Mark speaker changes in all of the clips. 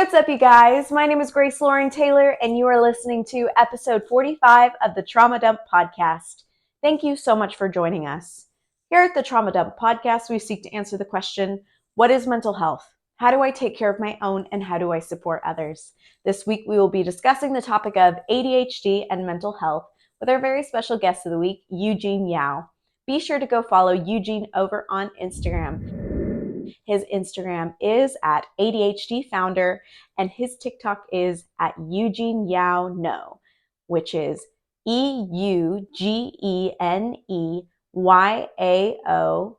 Speaker 1: What's up, you guys? My name is Grace Lauren Taylor, and you are listening to episode 45 of the Trauma Dump Podcast. Thank you so much for joining us. Here at the Trauma Dump Podcast, we seek to answer the question, what is mental health? How do I take care of my own, and how do I support others? This week, we will be discussing the topic of ADHD and mental health with our very special guest of the week, Eugene Yao. Be sure to go follow Eugene over on Instagram. His Instagram is at ADHD Founder, and his TikTok is at Eugene Yao No, which is EUGENEYAONO.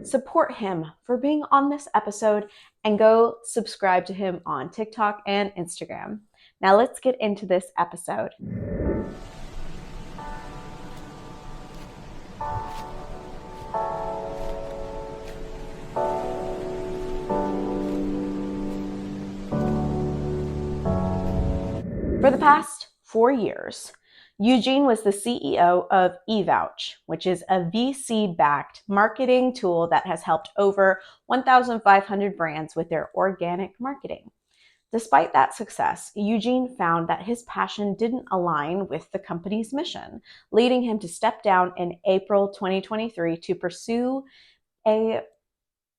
Speaker 1: Support him for being on this episode and go subscribe to him on TikTok and Instagram. Now let's get into this episode. For the past 4 years, Eugene was the CEO of eVouch, which is a VC-backed marketing tool that has helped over 1,500 brands with their organic marketing. Despite that success, Eugene found that his passion didn't align with the company's mission, leading him to step down in April 2023 to pursue a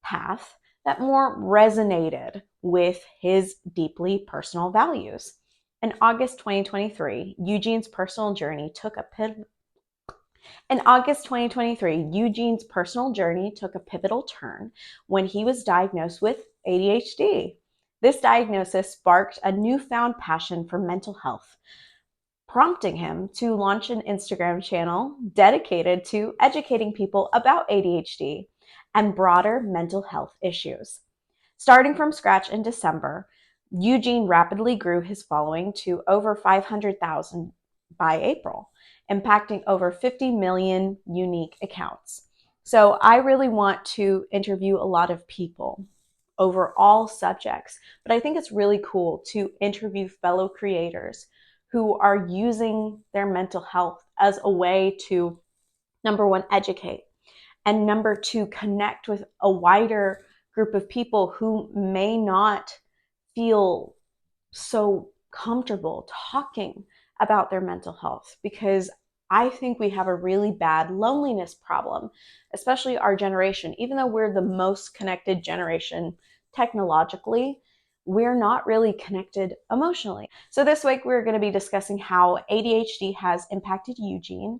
Speaker 1: path that more resonated with his deeply personal values. In August 2023, Eugene's personal journey took a pivotal turn when he was diagnosed with ADHD. This diagnosis sparked a newfound passion for mental health, prompting him to launch an Instagram channel dedicated to educating people about ADHD and broader mental health issues. Starting from scratch in December, Eugene rapidly grew his following to over 500,000 by April, impacting over 50 million unique accounts. So I really want to interview a lot of people over all subjects, but I think it's really cool to interview fellow creators who are using their mental health as a way to, number one, educate, and number two, connect with a wider group of people who may not feel so comfortable talking about their mental health, because I think we have a really bad loneliness problem, especially our generation. Even though we're the most connected generation technologically, we're not really connected emotionally. So this week we're going to be discussing how ADHD has impacted Eugene,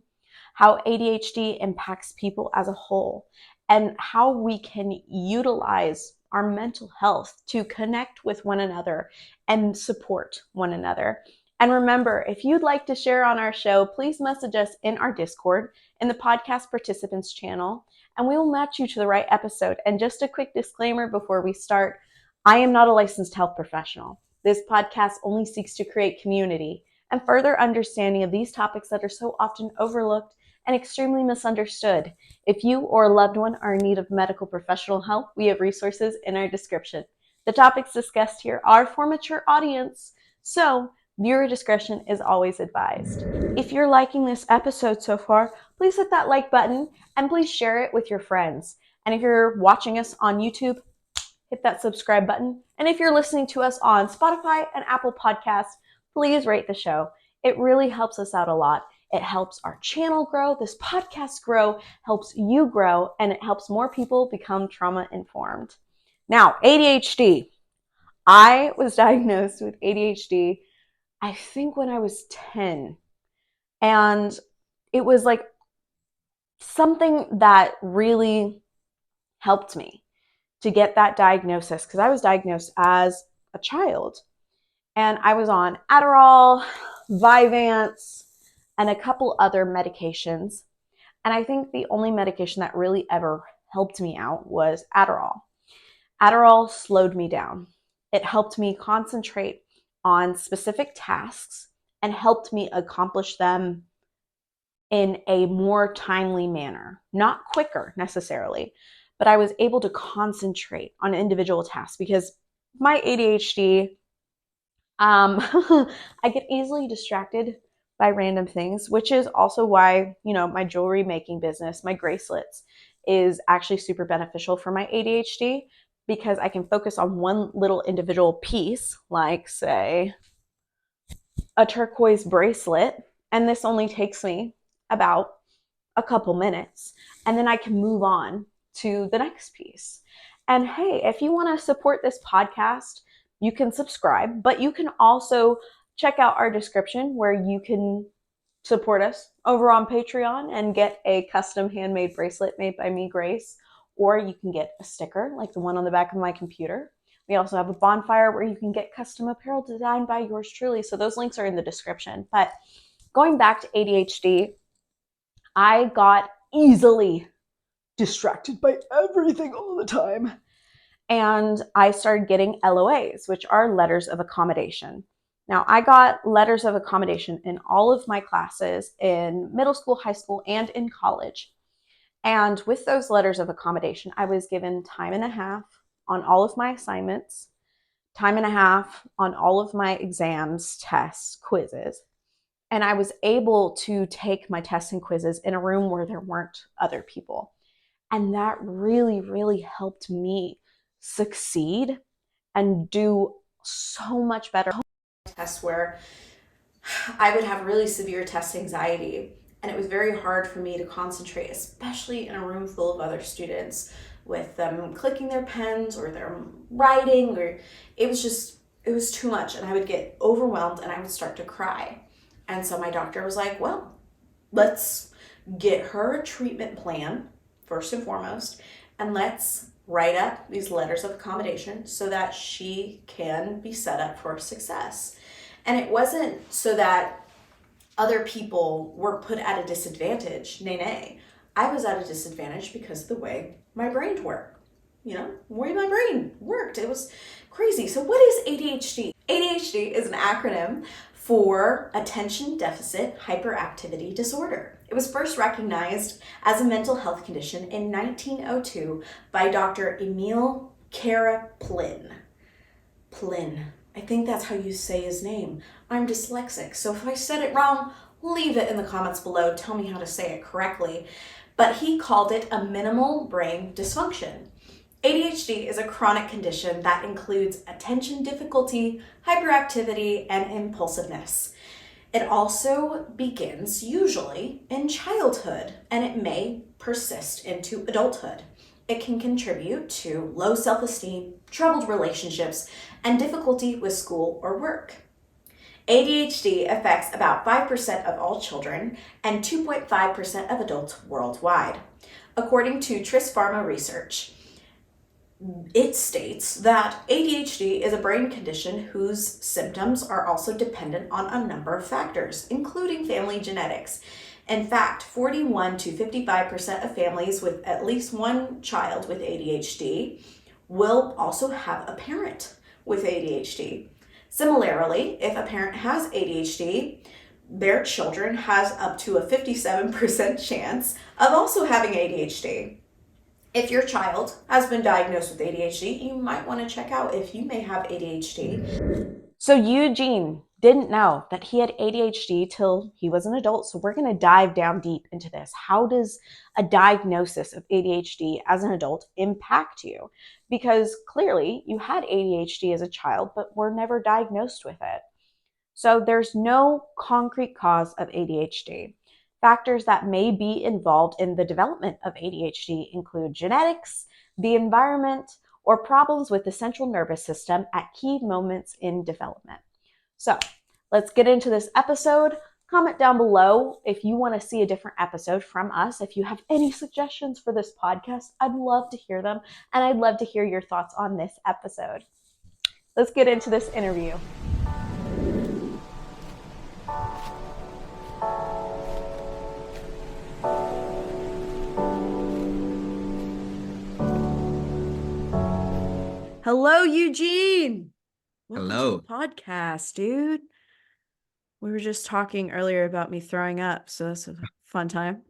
Speaker 1: how ADHD impacts people as a whole, and how we can utilize our mental health to connect with one another and support one another. And remember, if you'd like to share on our show, please message us in our Discord in the podcast participants channel, and we will match you to the right episode. And just a quick disclaimer before we start, I am not a licensed health professional. This podcast only seeks to create community and further understanding of these topics that are so often overlooked and extremely misunderstood. If you or a loved one are in need of medical professional help, we have resources in our description. The topics discussed here are for mature audience, so viewer discretion is always advised. If you're liking this episode so far, please hit that like button and please share it with your friends. And if you're watching us on YouTube, hit that subscribe button. And if you're listening to us on Spotify and Apple Podcasts, please rate the show. It really helps us out a lot. It helps our channel grow, this podcast grow, helps you grow, and it helps more people become trauma informed. Now, ADHD. I was diagnosed with ADHD, I think when I was 10. And it was like something that really helped me to get that diagnosis, because I was diagnosed as a child. And I was on Adderall, Vyvanse, and a couple other medications. And I think the only medication that really ever helped me out was Adderall. Adderall slowed me down. It helped me concentrate on specific tasks and helped me accomplish them in a more timely manner. Not quicker necessarily, but I was able to concentrate on individual tasks because my ADHD, I get easily distracted by random things, which is also why, my jewelry making business, my bracelets, is actually super beneficial for my ADHD, because I can focus on one little individual piece, like, say, a turquoise bracelet, and this only takes me about a couple minutes, and then I can move on to the next piece. And hey, if you want to support this podcast, you can subscribe, but you can also check out our description where you can support us over on Patreon and get a custom handmade bracelet made by me, Grace, or you can get a sticker like the one on the back of my computer. We also have a bonfire where you can get custom apparel designed by yours truly. So those links are in the description. But going back to ADHD, I got easily distracted by everything all the time. And I started getting LOAs, which are letters of accommodation. Now, I got letters of accommodation in all of my classes in middle school, high school, and in college. And with those letters of accommodation, I was given time and a half on all of my assignments, time and a half on all of my exams, tests, quizzes. And I was able to take my tests and quizzes in a room where there weren't other people. And that really, really helped me succeed and do so much better. Tests where I would have really severe test anxiety, and it was very hard for me to concentrate, especially in a room full of other students with them clicking their pens or them writing, or it was too much, and I would get overwhelmed and I would start to cry. And so my doctor was like, well, let's get her a treatment plan first and foremost, and let's write up these letters of accommodation so that she can be set up for success. And it wasn't so that other people were put at a disadvantage. Nay, nay. I was at a disadvantage because of the way my brain worked. The way my brain worked. It was crazy. So what is ADHD? ADHD is an acronym for Attention Deficit Hyperactivity Disorder. It was first recognized as a mental health condition in 1902 by Dr. Emil Kraeplin. I think that's how you say his name. I'm dyslexic, so if I said it wrong, leave it in the comments below. Tell me how to say it correctly. But he called it a minimal brain dysfunction. ADHD is a chronic condition that includes attention difficulty, hyperactivity, and impulsiveness. It also begins usually in childhood, and it may persist into adulthood. It can contribute to low self-esteem, troubled relationships, and difficulty with school or work. ADHD affects about 5% of all children and 2.5% of adults worldwide. According to Tris Pharma research, it states that ADHD is a brain condition whose symptoms are also dependent on a number of factors, including family genetics. In fact, 41 to 55% of families with at least one child with ADHD will also have a parent with ADHD. Similarly, if a parent has ADHD, their children has up to a 57% chance of also having ADHD. If your child has been diagnosed with ADHD, you might want to check out if you may have ADHD. So Eugene didn't know that he had ADHD till he was an adult. So we're going to dive down deep into this. How does a diagnosis of ADHD as an adult impact you? Because clearly you had ADHD as a child, but were never diagnosed with it. So there's no concrete cause of ADHD. Factors that may be involved in the development of ADHD include genetics, the environment, or problems with the central nervous system at key moments in development. So let's get into this episode. Comment down below if you want to see a different episode from us. If you have any suggestions for this podcast, I'd love to hear them, and I'd love to hear your thoughts on this episode. Let's get into this interview. Hello, Eugene. Welcome
Speaker 2: Hello.
Speaker 1: to the podcast, dude. We were just talking earlier about me throwing up, so that's a fun time.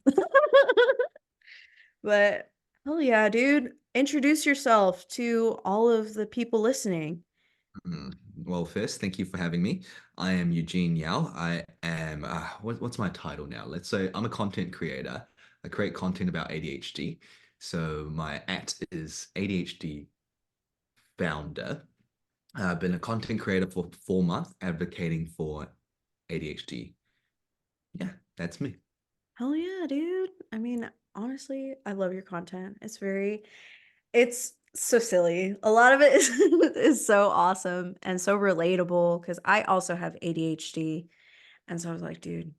Speaker 1: But hell yeah, dude. Introduce yourself to all of the people listening.
Speaker 2: Well, first, thank you for having me. I am Eugene Yao. I am, what's my title now? Let's say I'm a content creator. I create content about ADHD. So my @ is ADHD founder. I've been a content creator for 4 months, advocating for ADHD. Yeah, that's me.
Speaker 1: Hell yeah, dude. I mean, honestly, I love your content. It's so silly. A lot of it is, is so awesome and so relatable because I also have ADHD. And so I was like, dude,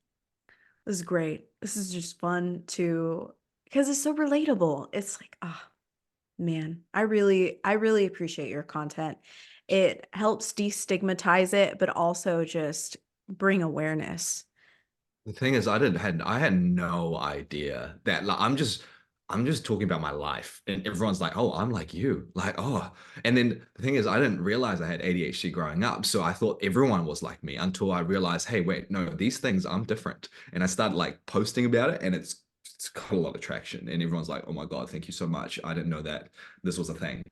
Speaker 1: this is great. This is just fun to, because it's so relatable. It's like, oh man, I really appreciate your content. It helps destigmatize it, but also just bring awareness.
Speaker 2: The thing is, I had no idea that like I'm just talking about my life, and everyone's like, "Oh, I'm like you," like, "Oh," and then the thing is, I didn't realize I had ADHD growing up, so I thought everyone was like me until I realized, hey, wait, no, these things I'm different, and I started like posting about it, and it's got a lot of traction, and everyone's like, "Oh my God, thank you so much. I didn't know that this was a thing."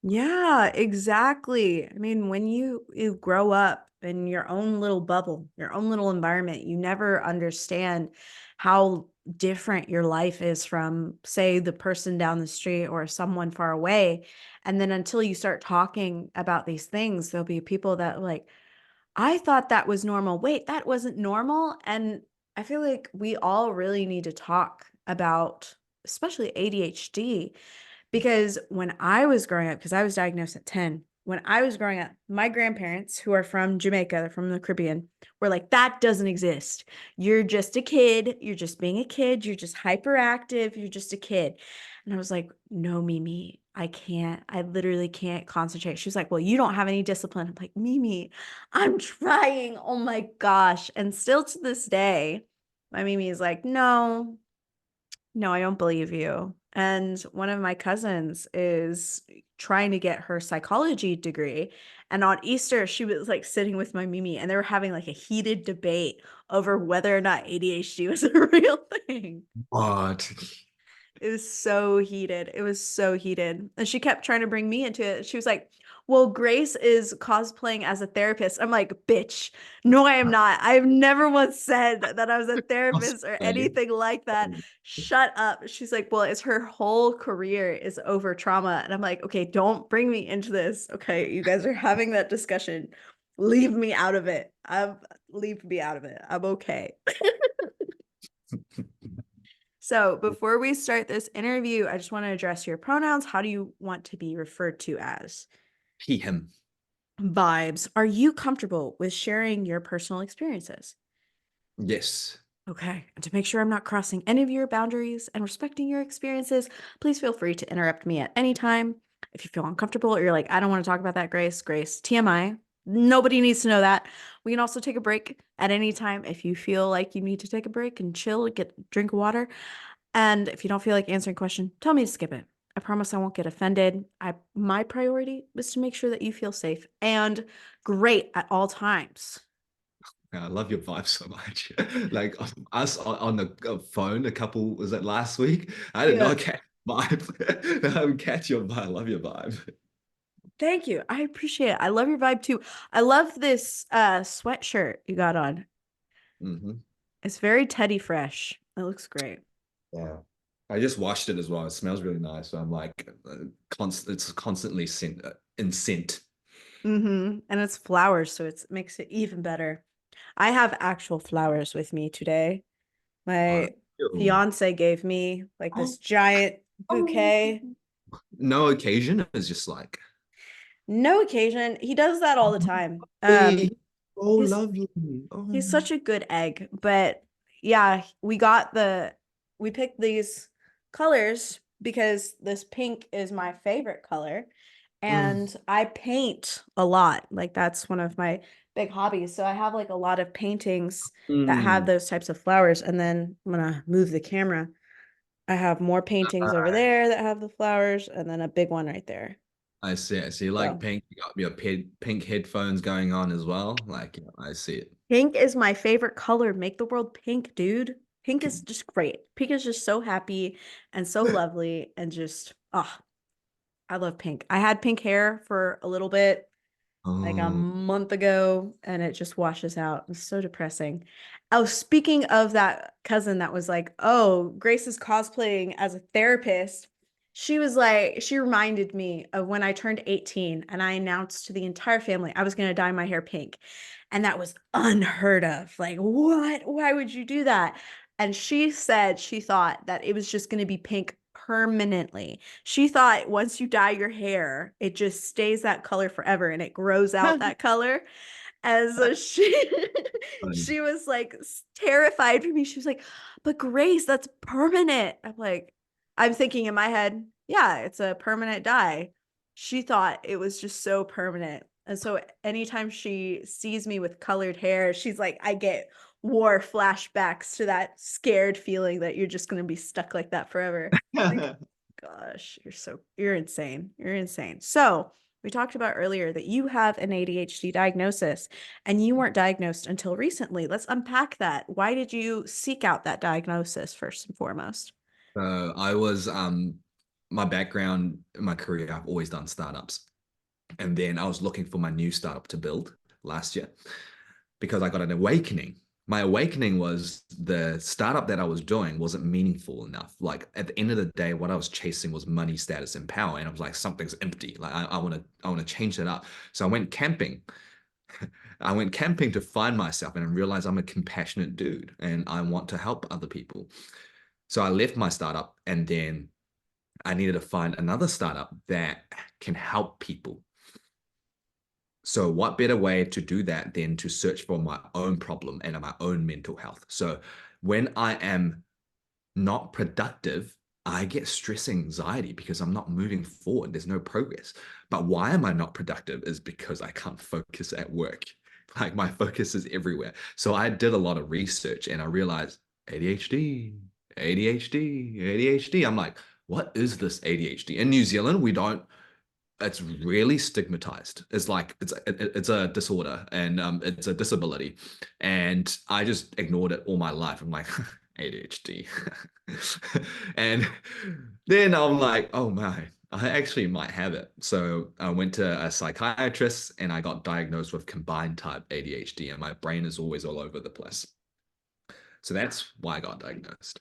Speaker 1: Yeah, exactly. I mean, when you grow up in your own little bubble, your own little environment, you never understand how different your life is from, say, the person down the street or someone far away. And then until you start talking about these things, there'll be people that like, I thought that was normal. Wait, that wasn't normal. And I feel like we all really need to talk about, especially ADHD, because when I was growing up, because I was diagnosed at 10, when I was growing up, my grandparents, who are from Jamaica, they're from the Caribbean, were like, that doesn't exist. You're just a kid. You're just being a kid. You're just hyperactive. You're just a kid. And I was like, no, Mimi, I can't. I literally can't concentrate. She was like, well, you don't have any discipline. I'm like, Mimi, I'm trying. Oh my gosh. And still to this day, my Mimi is like, no, no, I don't believe you. And one of my cousins is trying to get her psychology degree. And on Easter, she was like sitting with my Mimi and they were having like a heated debate over whether or not ADHD was a real thing.
Speaker 2: What?
Speaker 1: It was so heated. It was so heated. And she kept trying to bring me into it. She was like, well, Grace is cosplaying as a therapist. I'm like, bitch, no, I am not. I've never once said that I was a therapist or
Speaker 2: Cosplay.
Speaker 1: anything like that. Shut up. She's like, well, it's her whole career is over trauma. And I'm like, okay, don't bring me into this. Okay, you guys are having that discussion. Leave me out of it. Leave me out of it. I'm okay. So before we start this interview, I just want to address your pronouns. How do you want to be referred to as?
Speaker 2: He, him.
Speaker 1: Vibes. Are you comfortable with sharing your personal experiences?
Speaker 2: Yes.
Speaker 1: Okay. And to make sure I'm not crossing any of your boundaries and respecting your experiences, please feel free to interrupt me at any time. If you feel uncomfortable or you're like, I don't want to talk about that, Grace, TMI. Nobody needs to know that. We can also take a break at any time if you feel like you need to take a break and chill, get drink water. And if you don't feel like answering a question, tell me to skip it. I promise I won't get offended. My priority is to make sure that you feel safe and great at all times.
Speaker 2: I love your vibe so much. Like us on the phone a couple, was it last week? I did
Speaker 1: Yeah.
Speaker 2: not catch vibe. Catch your vibe. I love your vibe.
Speaker 1: Thank you. I appreciate it. I love your vibe too. I love this sweatshirt you got on.
Speaker 2: Hmm.
Speaker 1: It's very Teddy fresh. It looks great.
Speaker 2: Yeah. I just washed it as well. It smells really nice. So I'm like, it's constantly in scent.
Speaker 1: And it's flowers, so it makes it even better. I have actual flowers with me today.
Speaker 2: Oh,
Speaker 1: My
Speaker 2: ew.
Speaker 1: fiance gave me like
Speaker 2: Oh,
Speaker 1: this giant
Speaker 2: oh.
Speaker 1: bouquet.
Speaker 2: No occasion. It's just like,
Speaker 1: No occasion. He does that all the time.
Speaker 2: lovely. Oh,
Speaker 1: He's
Speaker 2: lovely. Oh.
Speaker 1: he's such a good egg, but yeah, we picked these colors because this pink is my favorite color
Speaker 2: Mm,
Speaker 1: and I paint a lot. Like that's one of my big hobbies. So I have like a lot of paintings that have
Speaker 2: mm.
Speaker 1: those types of flowers and then I'm gonna move the camera. I have more paintings over
Speaker 2: Uh,
Speaker 1: there that have the flowers and then a big one right there.
Speaker 2: I see it. So you like
Speaker 1: So
Speaker 2: pink, you got your pink headphones going on as well. Like, yeah, I see it.
Speaker 1: pink is my favorite color. Make the world pink, dude. Pink is just great. Pink is just so happy and so lovely and just I love pink. I had pink hair for a little bit, like a
Speaker 2: Oh,
Speaker 1: month ago, and it just washes out. It's so depressing. Oh, speaking of that cousin that was like, "Oh, Grace is cosplaying as a therapist." she was like, she reminded me of when I turned 18 and I announced to the entire family I was going to dye my hair pink. And that was unheard of. Like, what? Why would you do that? And she said she thought that it was just going to be pink permanently. She thought once you dye your hair, it just stays that color forever and it grows out that color. And so
Speaker 2: Funny.
Speaker 1: she was like terrified for me. She was like, "But Grace, that's permanent." I'm thinking in my head, yeah, it's a permanent dye. She thought it was just so permanent. And so anytime she sees me with colored hair, she's like, I get war flashbacks to that scared feeling that you're just going to be stuck like that forever. Like, gosh, you're insane. You're insane. So we talked about earlier that you have an ADHD diagnosis and you weren't diagnosed until recently. Let's unpack that. Why did you seek out that diagnosis first and foremost?
Speaker 2: I was my background, my career, I've always done startups. And then I was looking for my new startup to build last year because I got an awakening. My awakening was the startup that I was doing wasn't meaningful enough. Like at the end of the day, what I was chasing was money, status, and power. And I was like, something's empty. Like I want to change that up. So I went camping. I went camping to find myself and I realized I'm a compassionate dude and I want to help other people. So I left my startup and then I needed to find another startup that can help people. So, what better way to do that than to search for my own problem and my own mental health? So, when I am not productive, I get stress anxiety because I'm not moving forward. There's no progress. But why am I not productive is because I can't focus at work. Like my focus is everywhere. So I did a lot of research and I realized ADHD, ADHD, ADHD. I'm like, what is this ADHD? In New Zealand, we don't it's really stigmatized. It's like it's a disorder and it's a disability, and I just ignored it all my life. I'm like ADHD, and then I'm like, oh my, I actually might have it. So I went to a psychiatrist and I got diagnosed with combined type ADHD, and my brain is always all over the place. So that's why I got diagnosed.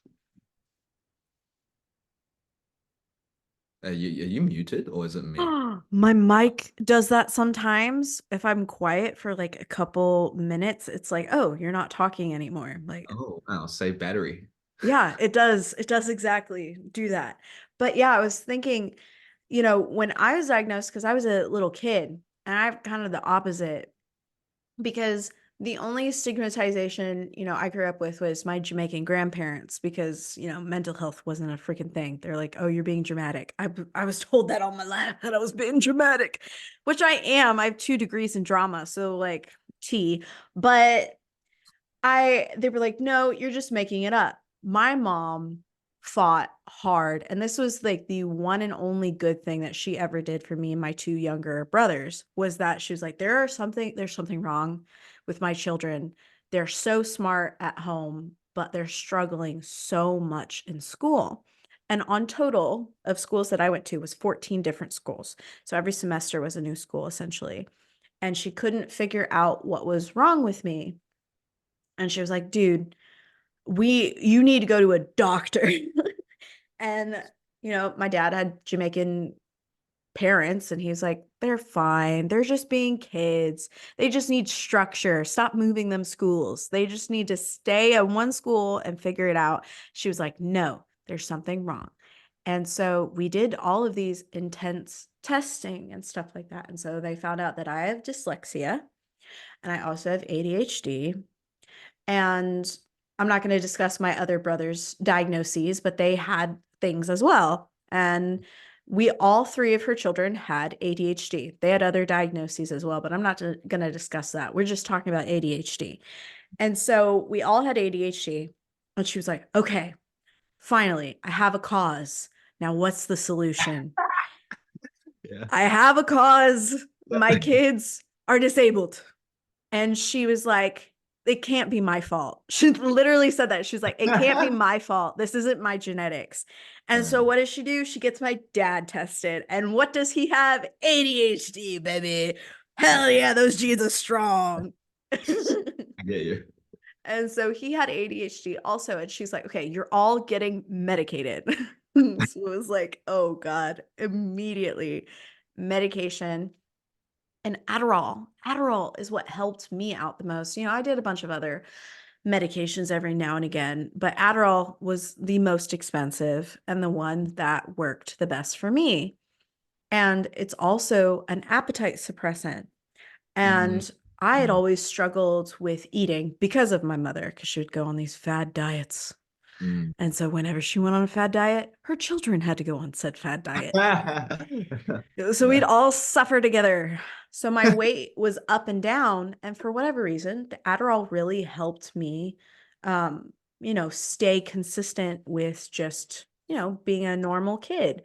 Speaker 2: Are you muted or is it me?
Speaker 1: My mic does that sometimes. If I'm quiet for like a couple minutes, it's like, oh, you're not talking anymore. Like,
Speaker 2: Oh, wow, save battery.
Speaker 1: yeah, it does. It does exactly do that. But yeah, I was thinking, when I was diagnosed, because I was a little kid, and I'm kind of the opposite, because the only stigmatization, I grew up with was my Jamaican grandparents because, mental health wasn't a freaking thing. They're like, oh, you're being dramatic. I was told that all my life that I was being dramatic, which I am. I have 2 degrees in drama. So like T, but they were like, no, you're just making it up. My mom fought hard. And this was like the one and only good thing that she ever did for me and my 2 younger brothers was that she was like, there's something wrong with my children. They're so smart at home, but they're struggling so much in school. And on total of schools that I went to was 14 different schools. So every semester was a new school essentially. And she couldn't figure out what was wrong with me. And she was like, dude, you need to go to a doctor. And, my dad had Jamaican parents and he was like, they're fine. They're just being kids. They just need structure. Stop moving them schools. They just need to stay at one school and figure it out. She was like, no, there's something wrong. And so we did all of these intense testing and stuff like that. And so they found out that I have dyslexia and I also have ADHD. And I'm not going to discuss my other brother's diagnoses, but they had things as well. And all three of her children had ADHD. They had other diagnoses as well, but I'm not going to discuss that. We're just talking about ADHD. And so we all had ADHD. And she was like, okay, finally, I have a cause. Now, what's the solution?
Speaker 2: Yeah.
Speaker 1: I have a cause. My kids are disabled. And she was like, it can't be my fault. She literally said that. She was like, it can't be my fault. This isn't my genetics. And so what does she do? She gets my dad tested. And what does he have? ADHD, baby. Hell yeah, those genes are strong.
Speaker 2: I get you.
Speaker 1: And so he had ADHD also. And she's like, okay, you're all getting medicated. So it was like, oh God, immediately medication and Adderall. Adderall is what helped me out the most. I did a bunch of other medications every now and again, but Adderall was the most expensive and the one that worked the best for me. And it's also an appetite suppressant.
Speaker 2: Mm,
Speaker 1: And I had
Speaker 2: mm,
Speaker 1: always struggled with eating because of my mother, because she would go on these fad diets.
Speaker 2: mm.
Speaker 1: And so whenever she went on a fad diet, her children had to go on said fad diet. So we'd
Speaker 2: Yeah.
Speaker 1: all suffer together. So my weight was up and down. And for whatever reason, the Adderall really helped me, stay consistent with just, being a normal kid.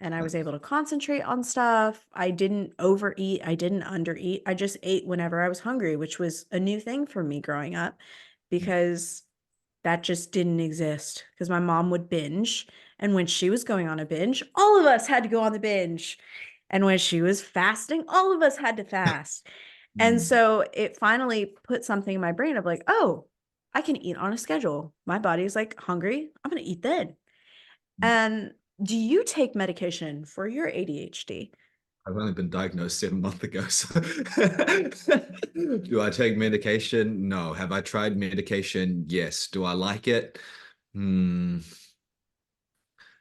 Speaker 1: And I was able to concentrate on stuff. I didn't overeat. I didn't undereat. I just ate whenever I was hungry, which was a new thing for me growing up because that just didn't exist because my mom would binge. And when she was going on a binge, all of us had to go on the binge. And when she was fasting, all of us had to fast. And
Speaker 2: Mm,
Speaker 1: so it finally put something in my brain of like, oh, I can eat on a schedule. My body is like hungry. I'm going to eat then.
Speaker 2: mm.
Speaker 1: And do you take medication for your ADHD?
Speaker 2: I've only been diagnosed 7 months ago. So do I take medication? No. Have I tried medication? Yes. Do I like it? Hmm.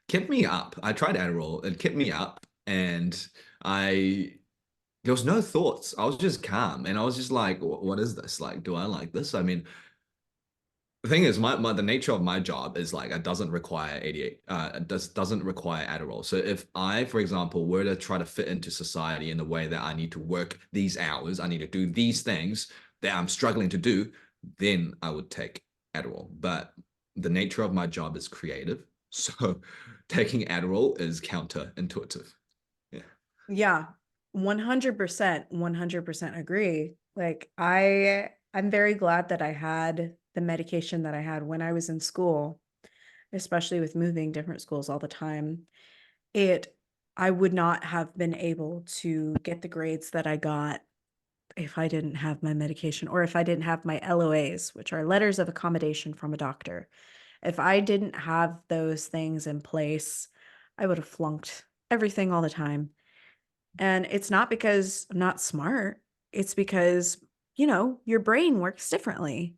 Speaker 2: Kept me up. I tried Adderall. It kept me up, and I there was no thoughts. I was just calm, and I was just like, What is this? Like, do I like this?" I mean, the thing is, the nature of my job is like it doesn't require 88, it doesn't require Adderall. So if I, for example, were to try to fit into society in the way that I need to work these hours, I need to do these things that I'm struggling to do, then I would take Adderall. But the nature of my job is creative, so taking Adderall is counterintuitive. Yeah.
Speaker 1: Yeah, 100%, 100% agree. Like I'm very glad that I had the medication that I had when I was in school, especially with moving different schools all the time. It I would not have been able to get the grades that I got if I didn't have my medication or if I didn't have my LOAs, which are letters of accommodation from a doctor. If I didn't have those things in place, I would have flunked everything all the time. And it's not because I'm not smart. It's because, your brain works differently.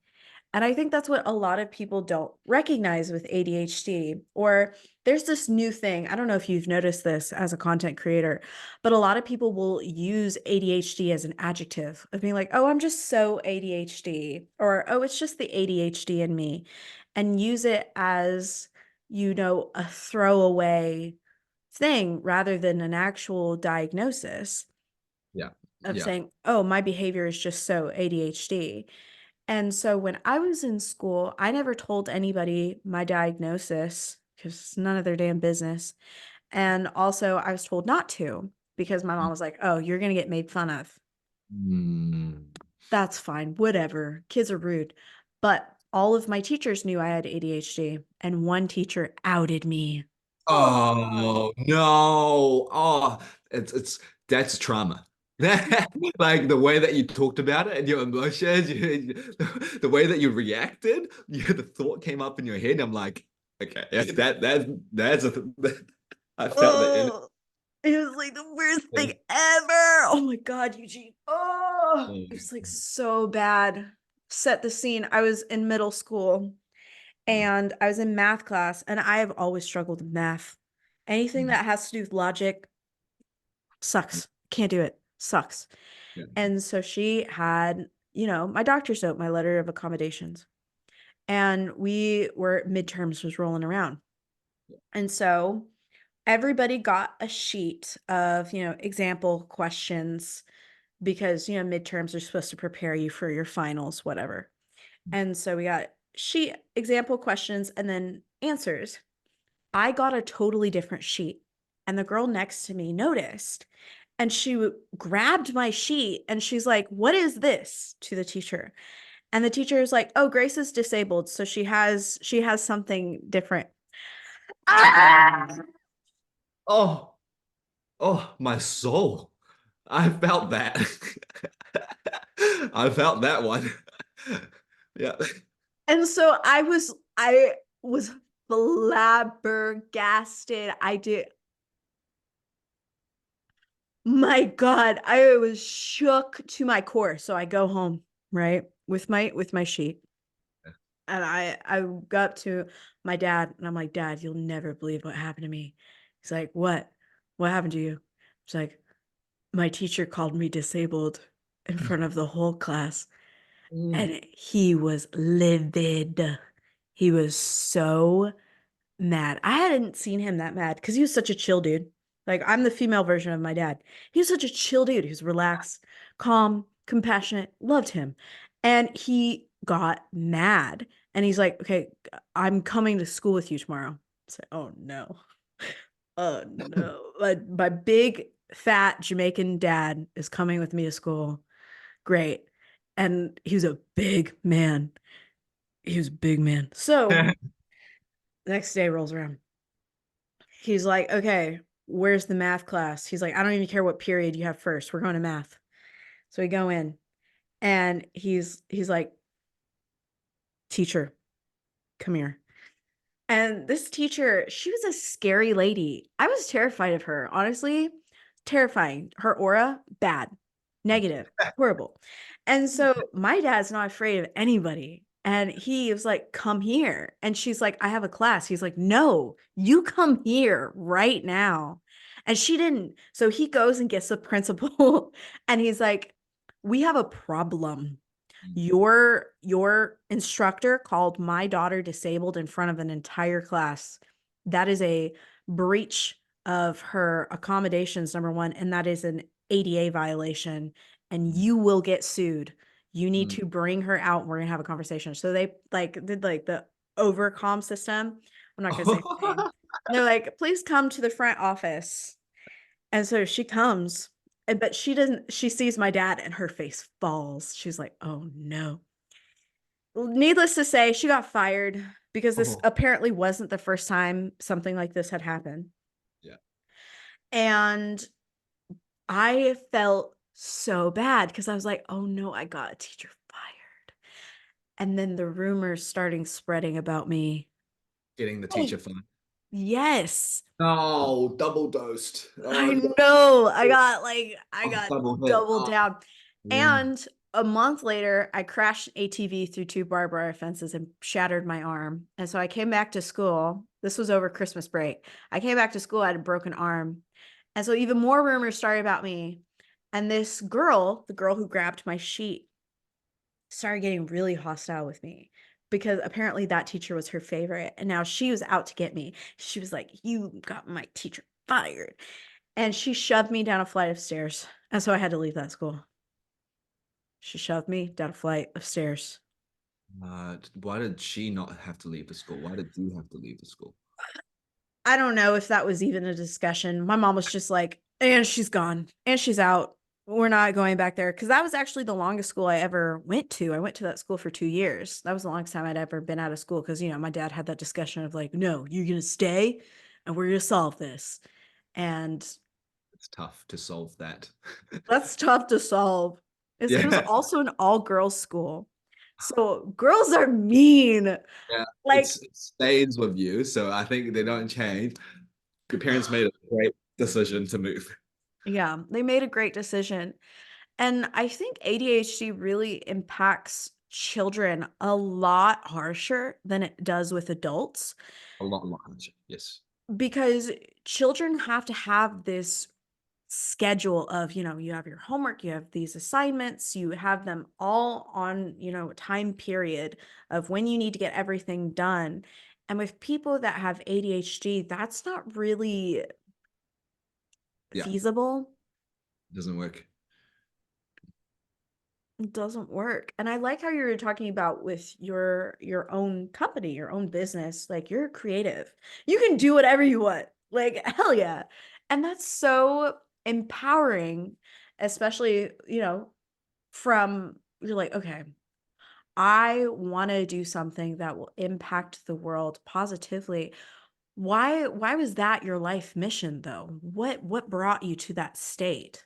Speaker 1: And I think that's what a lot of people don't recognize with ADHD. Or there's this new thing. I don't know if you've noticed this as a content creator, but a lot of people will use ADHD as an adjective of being like, oh, I'm just so ADHD, or oh, it's just the ADHD in me, and use it as, a throwaway thing rather than an actual diagnosis
Speaker 2: Yeah.
Speaker 1: of
Speaker 2: Yeah.
Speaker 1: saying, oh, my behavior is just so ADHD. And so when I was in school, I never told anybody my diagnosis because it's none of their damn business. And also, I was told not to because my mom was like, oh, you're going to get made fun of.
Speaker 2: Mm.
Speaker 1: That's fine. Whatever. Kids are rude. But all of my teachers knew I had ADHD, and one teacher outed me. Oh,
Speaker 2: Oh no. Oh, it's that's trauma. Like the way that you talked about it and your emotions, the way that you reacted, the thought came up in your head. I'm like, okay, yeah, that's I felt it in
Speaker 1: oh, it was like the worst thing
Speaker 2: it.
Speaker 1: ever. Oh my God, Eugene. Oh, it was like so bad. Set the scene. I was in middle school and I was in math class, and I have always struggled with math. Anything that has to do with logic sucks. Can't do it. Sucks.
Speaker 2: Yeah.
Speaker 1: And so she had, my doctor's note, my letter of accommodations. And midterms was rolling around. And so everybody got a sheet of, example questions because, midterms are supposed to prepare you for your finals, whatever. And so we got sheet example questions and then answers. I got a totally different sheet. And the girl next to me noticed. And she grabbed my sheet and she's like, "What is this?" to the teacher. And the teacher is like, "Oh, Grace is disabled, so she has something different." Ah!
Speaker 2: Oh, oh, my soul. I felt that. I felt that one. Yeah.
Speaker 1: And so I was flabbergasted. I did My God, I was shook to my core. So I go home, right, with my sheet. And I got to my dad and I'm like, "Dad, you'll never believe what happened to me." He's like, "What? What happened to you?" It's like, "My teacher called me disabled in front of the whole class."
Speaker 2: Mm.
Speaker 1: And he was livid. He was so mad. I hadn't seen him that mad because he was such a chill dude. Like, I'm the female version of my dad. He was such a chill dude. He was relaxed, calm, compassionate, loved him. And he got mad. And he's like, "Okay, I'm coming to school with you tomorrow." It's like, oh no. Oh no. My big fat Jamaican dad is coming with me to school. Great. And he was a big man. He was a big man. So the next day rolls around. He's like, "Okay, where's the math class?" He's like, "I don't even care what period you have first. We're going to math." So we go in and he's like, "Teacher, come here." And this teacher, she was a scary lady. I was terrified of her, honestly. Terrifying. Her aura, bad, negative, horrible. And so my dad's not afraid of anybody. And he was like, "Come here." And she's like, "I have a class." He's like, "No, you come here right now." And she didn't. So he goes and gets the principal and he's like, "We have a problem. Your instructor called my daughter disabled in front of an entire class. That is a breach of her accommodations, number one, and that is an ADA violation, and you will get sued. You need
Speaker 2: Mm.
Speaker 1: to bring her out. We're gonna have a conversation." So they like did like the overcom system. I'm not gonna say the name. They're like, "Please come to the front office." And so she comes, but she doesn't, she sees my dad and her face falls. She's like, "Oh no." Needless to say, she got fired because this
Speaker 2: Oh,
Speaker 1: apparently wasn't the first time something like this had happened.
Speaker 2: yeah.
Speaker 1: And I felt so bad because I was like, "Oh no, I got a teacher fired." And then the rumors starting spreading about me.
Speaker 2: Getting the
Speaker 1: Oh,
Speaker 2: teacher fine.
Speaker 1: yes.
Speaker 2: Oh, double dosed.
Speaker 1: I
Speaker 2: Oh,
Speaker 1: know. I
Speaker 2: oh,
Speaker 1: got
Speaker 2: double hit.
Speaker 1: doubled
Speaker 2: Oh,
Speaker 1: down.
Speaker 2: yeah.
Speaker 1: And a month later, I crashed an ATV through two barbed wire fences and shattered my arm. And so I came back to school. This was over Christmas break. I came back to school, I had a broken arm. And so even more rumors started about me. And this girl, the girl who grabbed my sheet, started getting really hostile with me because apparently that teacher was her favorite. And now she was out to get me. She was like, "You got my teacher fired." And she shoved me down a flight of stairs. And so I had to leave that school. She shoved me down a flight of stairs.
Speaker 2: Why did she not have to leave the school? Why did you have to leave the school?
Speaker 1: I don't know if that was even a discussion. My mom was just like, "And she's gone and she's out. We're not going back there." Because that was actually the longest school I ever went to. I went to that school for 2 years. That was the longest time I'd ever been out of school. Because, my dad had that discussion of like, "No, you're going to stay and we're going to solve this." And
Speaker 2: It's tough to solve that.
Speaker 1: that's tough to solve. It was
Speaker 2: Yeah.
Speaker 1: also an all girls school. So girls are mean.
Speaker 2: Yeah.
Speaker 1: Like,
Speaker 2: It stays with you, so I think they don't change. Your parents made a great decision to move.
Speaker 1: yeah, they made a great decision. And I think ADHD really impacts children a lot harsher than it does with adults
Speaker 2: A lot larger. Yes.
Speaker 1: because children have to have this schedule of, you have your homework, you have these assignments, you have them all on, time period of when you need to get everything done. And with people that have ADHD, that's not really
Speaker 2: Yeah.
Speaker 1: feasible.
Speaker 2: It doesn't work.
Speaker 1: It doesn't work. And I like how you were talking about with your own company, your own business, like you're creative. You can do whatever you want. Like hell yeah. And that's so empowering, especially, from you're like, "Okay, I want to do something that will impact the world positively." Why was that your life mission though? What brought you to that state?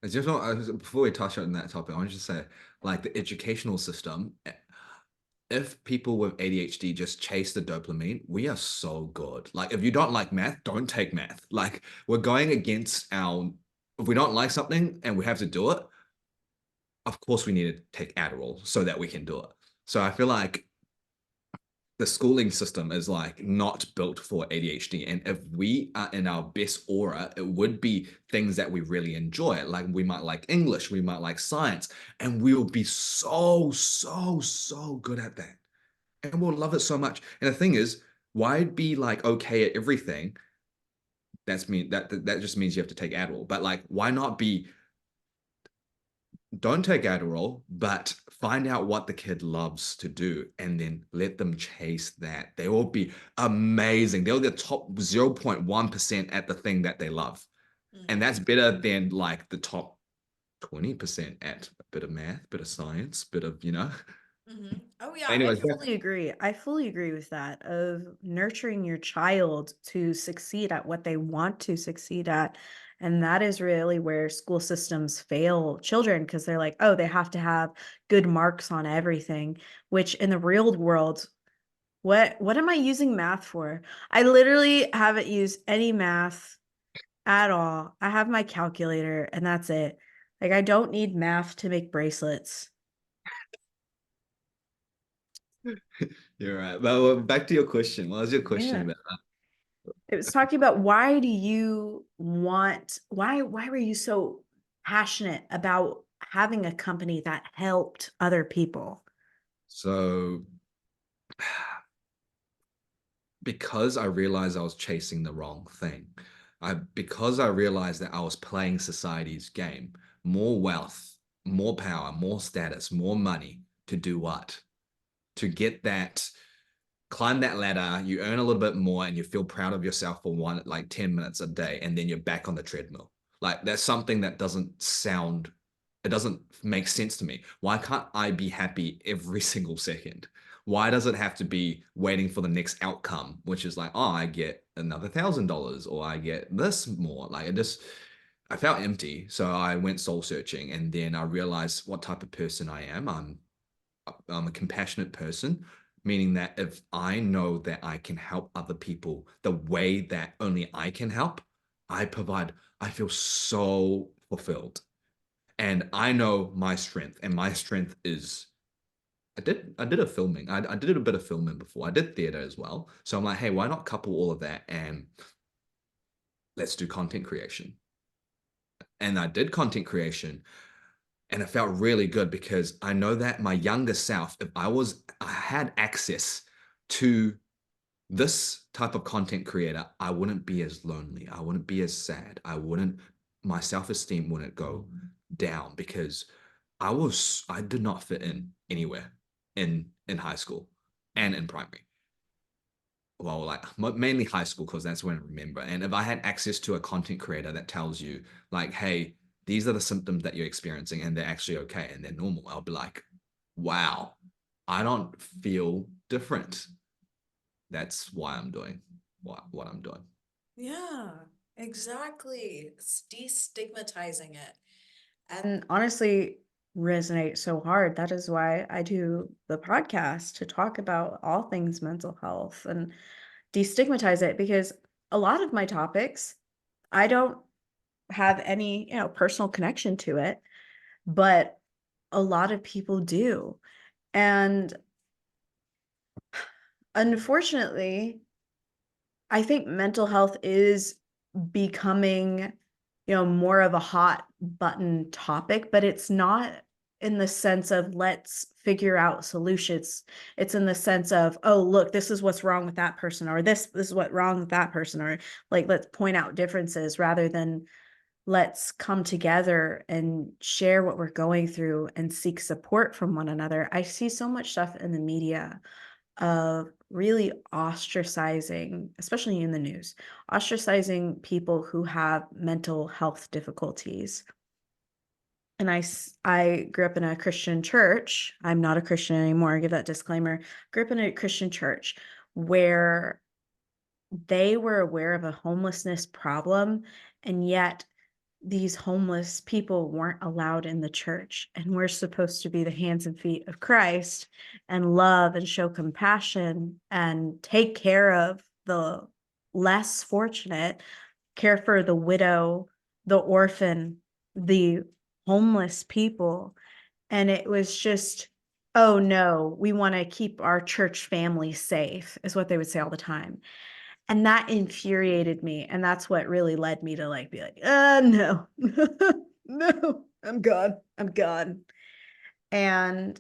Speaker 2: I just want, before we touch on that topic, I want to just say, like the educational system. if people with ADHD just chase the dopamine, we are so good. Like, if you don't like math, don't take math. Like, we're going against our, if we don't like something and we have to do it, of course we need to take Adderall so that we can do it. So I feel like the schooling system is like not built for ADHD. And if we are in our best aura, it would be things that we really enjoy. Like we might like English, we might like science, and we will be so, so, so good at that. And we'll love it so much. And the thing is, why be like okay at everything? That just means you have to take Adderall. But like, why not be don't take Adderall, but find out what the kid loves to do and then let them chase that. They will be amazing. They're the top 0.1% at the thing that they love. And
Speaker 3: Mhm.
Speaker 2: that's better than like the top 20% at a bit of math, bit of science, bit of,
Speaker 3: Oh yeah, I
Speaker 2: Anyways,
Speaker 3: fully agree. I fully agree with that of nurturing your child to succeed at what they want to succeed at. And that is really where school systems fail children because they're like, oh, they have to have good marks on everything, which in the real world, what am I using math for? I literally haven't used any math at all. I have my calculator and that's it. Like I don't need math to make bracelets.
Speaker 2: you're right. Well, back to your question. What was your question
Speaker 3: Yeah.
Speaker 2: about?
Speaker 3: It was talking about why do you want why were you so passionate about having a company that helped other people?
Speaker 2: So, because I realized I was chasing the wrong thing. Because I realized that I was playing society's game, more wealth, more power, more status, more money to do what? To get that, climb that ladder, you earn a little bit more and you feel proud of yourself for one, like 10 minutes a day, and then you're back on the treadmill. Like that's something that it doesn't make sense to me. Why can't I be happy every single second? Why does it have to be waiting for the next outcome, which is like, oh, I get another $1,000 or I get this more? I felt empty. So I went soul searching and then I realized what type of person I am. I'm a compassionate person, meaning that if I know that I can help other people the way that only I can help, I feel so fulfilled. And I know my strength, and my strength is I did a filming. I did a bit of filming before. I did theater as well. So I'm like, hey, why not couple all of that and let's do content creation? And I did content creation and it felt really good because I know that my younger self, if I had access to this type of content creator, I wouldn't be as lonely. I wouldn't be as sad. My self-esteem wouldn't go down because I did not fit in anywhere in high school and in primary. Well, like mainly high school because that's when I remember. And if I had access to a content creator that tells you like, hey, these are the symptoms that you're experiencing and they're actually okay and they're normal, I'll be like, wow, I don't feel different. That's why I'm doing what I'm doing.
Speaker 3: Yeah, exactly. It's destigmatizing it. And honestly, resonate so hard. That is why I do the podcast to talk about all things mental health and destigmatize it because a lot of my topics, I don't have any, personal connection to it, but a lot of people do. And unfortunately, I think mental health is becoming, more of a hot button topic, but it's not in the sense of let's figure out solutions. It's in the sense of, oh, look, this is what's wrong with that person, or this is what's wrong with that person, or like let's point out differences rather than let's come together and share what we're going through and seek support from one another. I see so much stuff in the media of really ostracizing, especially in the news, ostracizing people who have mental health difficulties. And I grew up in a Christian church. I'm not a Christian anymore. I give that disclaimer. Grew up in a Christian church where they were aware of a homelessness problem, and yet these homeless people weren't allowed in the church, and we're supposed to be the hands and feet of Christ and love and show compassion and take care of the less fortunate, care for the widow, the orphan, the homeless people. And it was just, oh no, we want to keep our church family safe, is what they would say all the time. And that infuriated me. And that's what really led me to like be like, no, no, I'm gone. I'm gone. And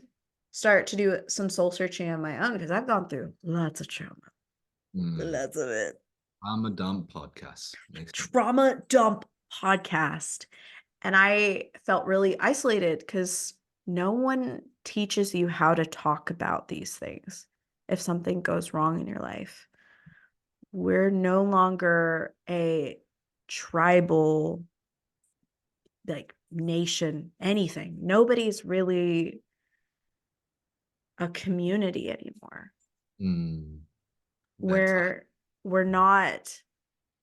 Speaker 3: start to do some soul searching on my own, because I've gone through lots of trauma, lots of it.
Speaker 2: I'm a dump podcast.
Speaker 3: Trauma dump podcast. And I felt really isolated because no one teaches you how to talk about these things if something goes wrong in your life. We're no longer a tribal, like, nation, anything. Nobody's really a community anymore. We're not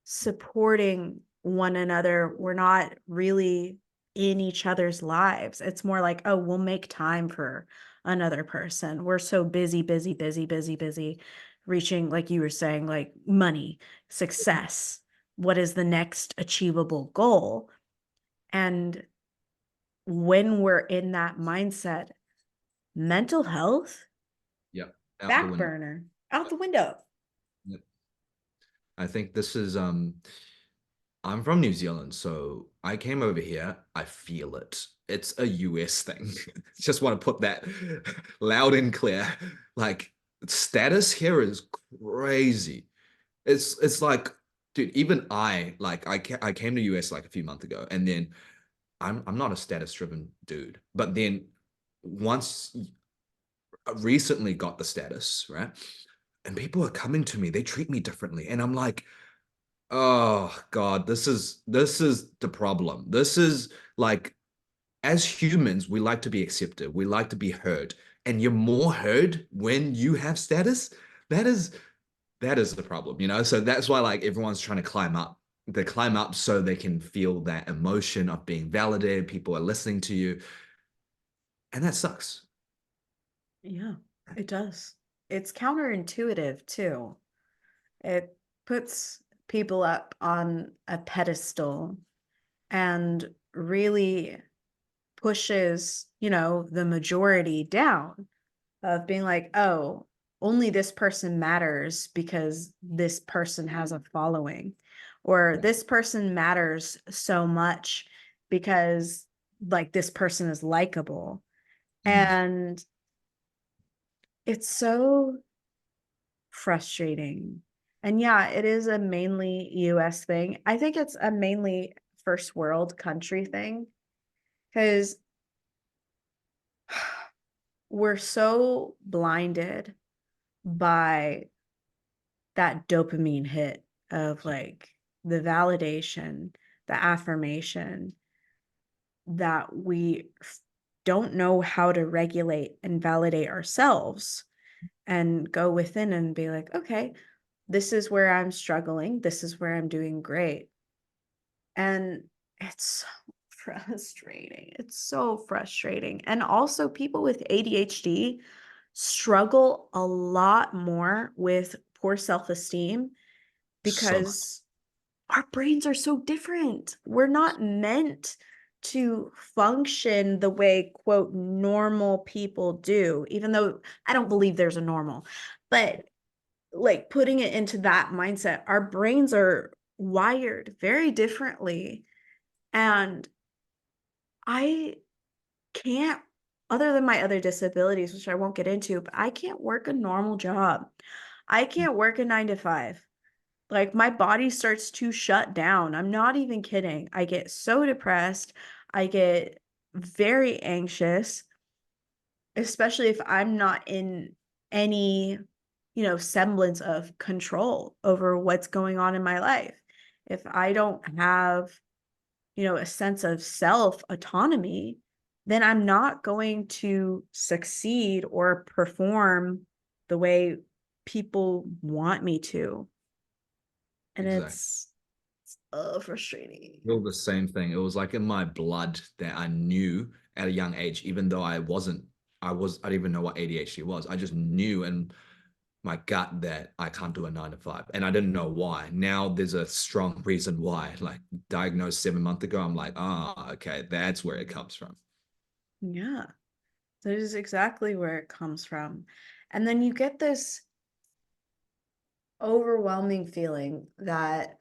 Speaker 3: supporting one another. We're not really in each other's lives. It's more like, oh, we'll make time for another person. We're so busy, busy, busy, busy, busy, reaching, like you were saying, like money, success. What is the next achievable goal? And when we're in that mindset, mental health,
Speaker 2: Yep.
Speaker 3: back burner, out the window.
Speaker 2: Yep. I think this is I'm from New Zealand, so I came over here. I feel it. It's a US thing. Just want to put that loud and clear. Like, status here is crazy. It's like, dude, even I came to US like a few months ago, and then I'm not a status driven dude. But then once I recently got the status, right? And people are coming to me, they treat me differently. And I'm like, oh God, this is the problem. This is like, as humans, we like to be accepted, we like to be heard. And you're more heard when you have status. That is that is the problem, you know? So that's why like everyone's trying to climb up. They climb up so they can feel that emotion of being validated. People are listening to you. And that sucks.
Speaker 3: Yeah, it does. It's counterintuitive too. It puts people up on a pedestal and really pushes, the majority down, of being like, oh, only this person matters because this person has a following, or this person matters so much because, like, this person is likable.
Speaker 2: Mm.
Speaker 3: And it's so frustrating. And yeah, it is a mainly US thing. I think it's a mainly first world country thing, because we're so blinded by that dopamine hit of like the validation, the affirmation, that we don't know how to regulate and validate ourselves and go within and be like, okay, this is where I'm struggling. This is where I'm doing great. And it's so frustrating. It's so frustrating. And also, people with ADHD struggle a lot more with poor self-esteem,
Speaker 2: So much.
Speaker 3: because our brains are so different. We're not meant to function the way, quote, normal people do, even though I don't believe there's a normal. But like, putting it into that mindset, our brains are wired very differently. And I can't, other than my other disabilities, which I won't get into, but I can't work a normal job. I can't work a 9 to 5. Like, my body starts to shut down. I'm not even kidding. I get so depressed. I get very anxious, especially if I'm not in any, semblance of control over what's going on in my life. If I don't have, a sense of self autonomy, then I'm not going to succeed or perform the way people want me to. And
Speaker 2: Exactly.
Speaker 3: it's frustrating.
Speaker 2: Feel the same thing. It was like in my blood that I knew at a young age, even though I didn't even know what ADHD was. I just knew in my gut that I can't do a 9 to 5. And I didn't know why. Now there's a strong reason why. Like diagnosed 7 months ago, I'm like, okay, that's where it comes from.
Speaker 3: Yeah, that is exactly where it comes from. And then you get this overwhelming feeling that,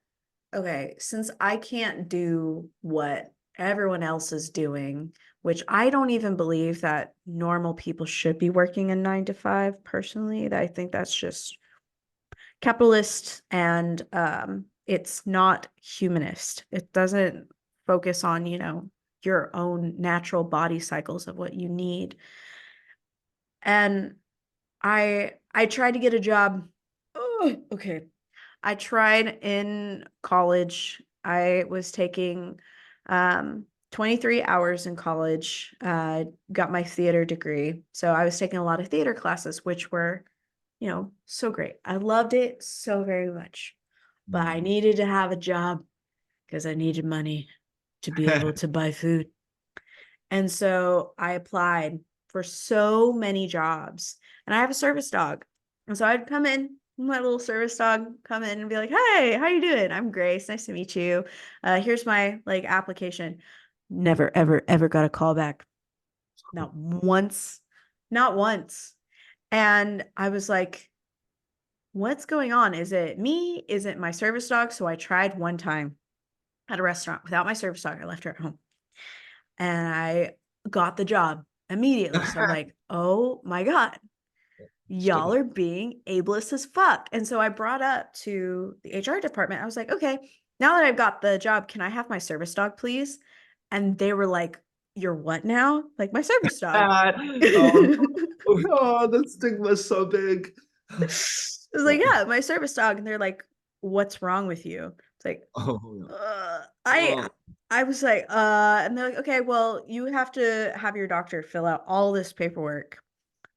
Speaker 3: okay, since I can't do what everyone else is doing, which I don't even believe that normal people should be working a 9 to 5 personally, that I think that's just capitalist and it's not humanist. It doesn't focus on, your own natural body cycles of what you need. And I tried to get a job. Oh, okay. I tried in college. I was taking 23 hours in college, got my theater degree. So I was taking a lot of theater classes, which were, so great. I loved it so very much. But I needed to have a job because I needed money to be able to buy food. And so I applied for so many jobs. And I have a service dog. And so I'd come in, my little service dog, come in and be like, "Hey, how you doing? I'm Grace. Nice to meet you. Here's my application." Never, ever, ever got a call back. Not once. Not once. And I was like, what's going on? Is it me? Is it my service dog? So I tried one time at a restaurant without my service dog. I left her at home. And I got the job immediately. So I'm like, oh my God, y'all
Speaker 2: Stigma.
Speaker 3: are being ableist as fuck. And so I brought up to the HR department. I was like, okay, now that I've got the job, can I have my service dog, please? And they were like, "You're what now?" Like, my service dog.
Speaker 2: Oh, oh, the stigma is so big.
Speaker 3: I was like, "Yeah, my service dog." And they're like, "What's wrong with you?" It's like,
Speaker 2: Oh,
Speaker 3: uh,
Speaker 2: oh.
Speaker 3: I was like, and they're like, "Okay, well, you have to have your doctor fill out all this paperwork,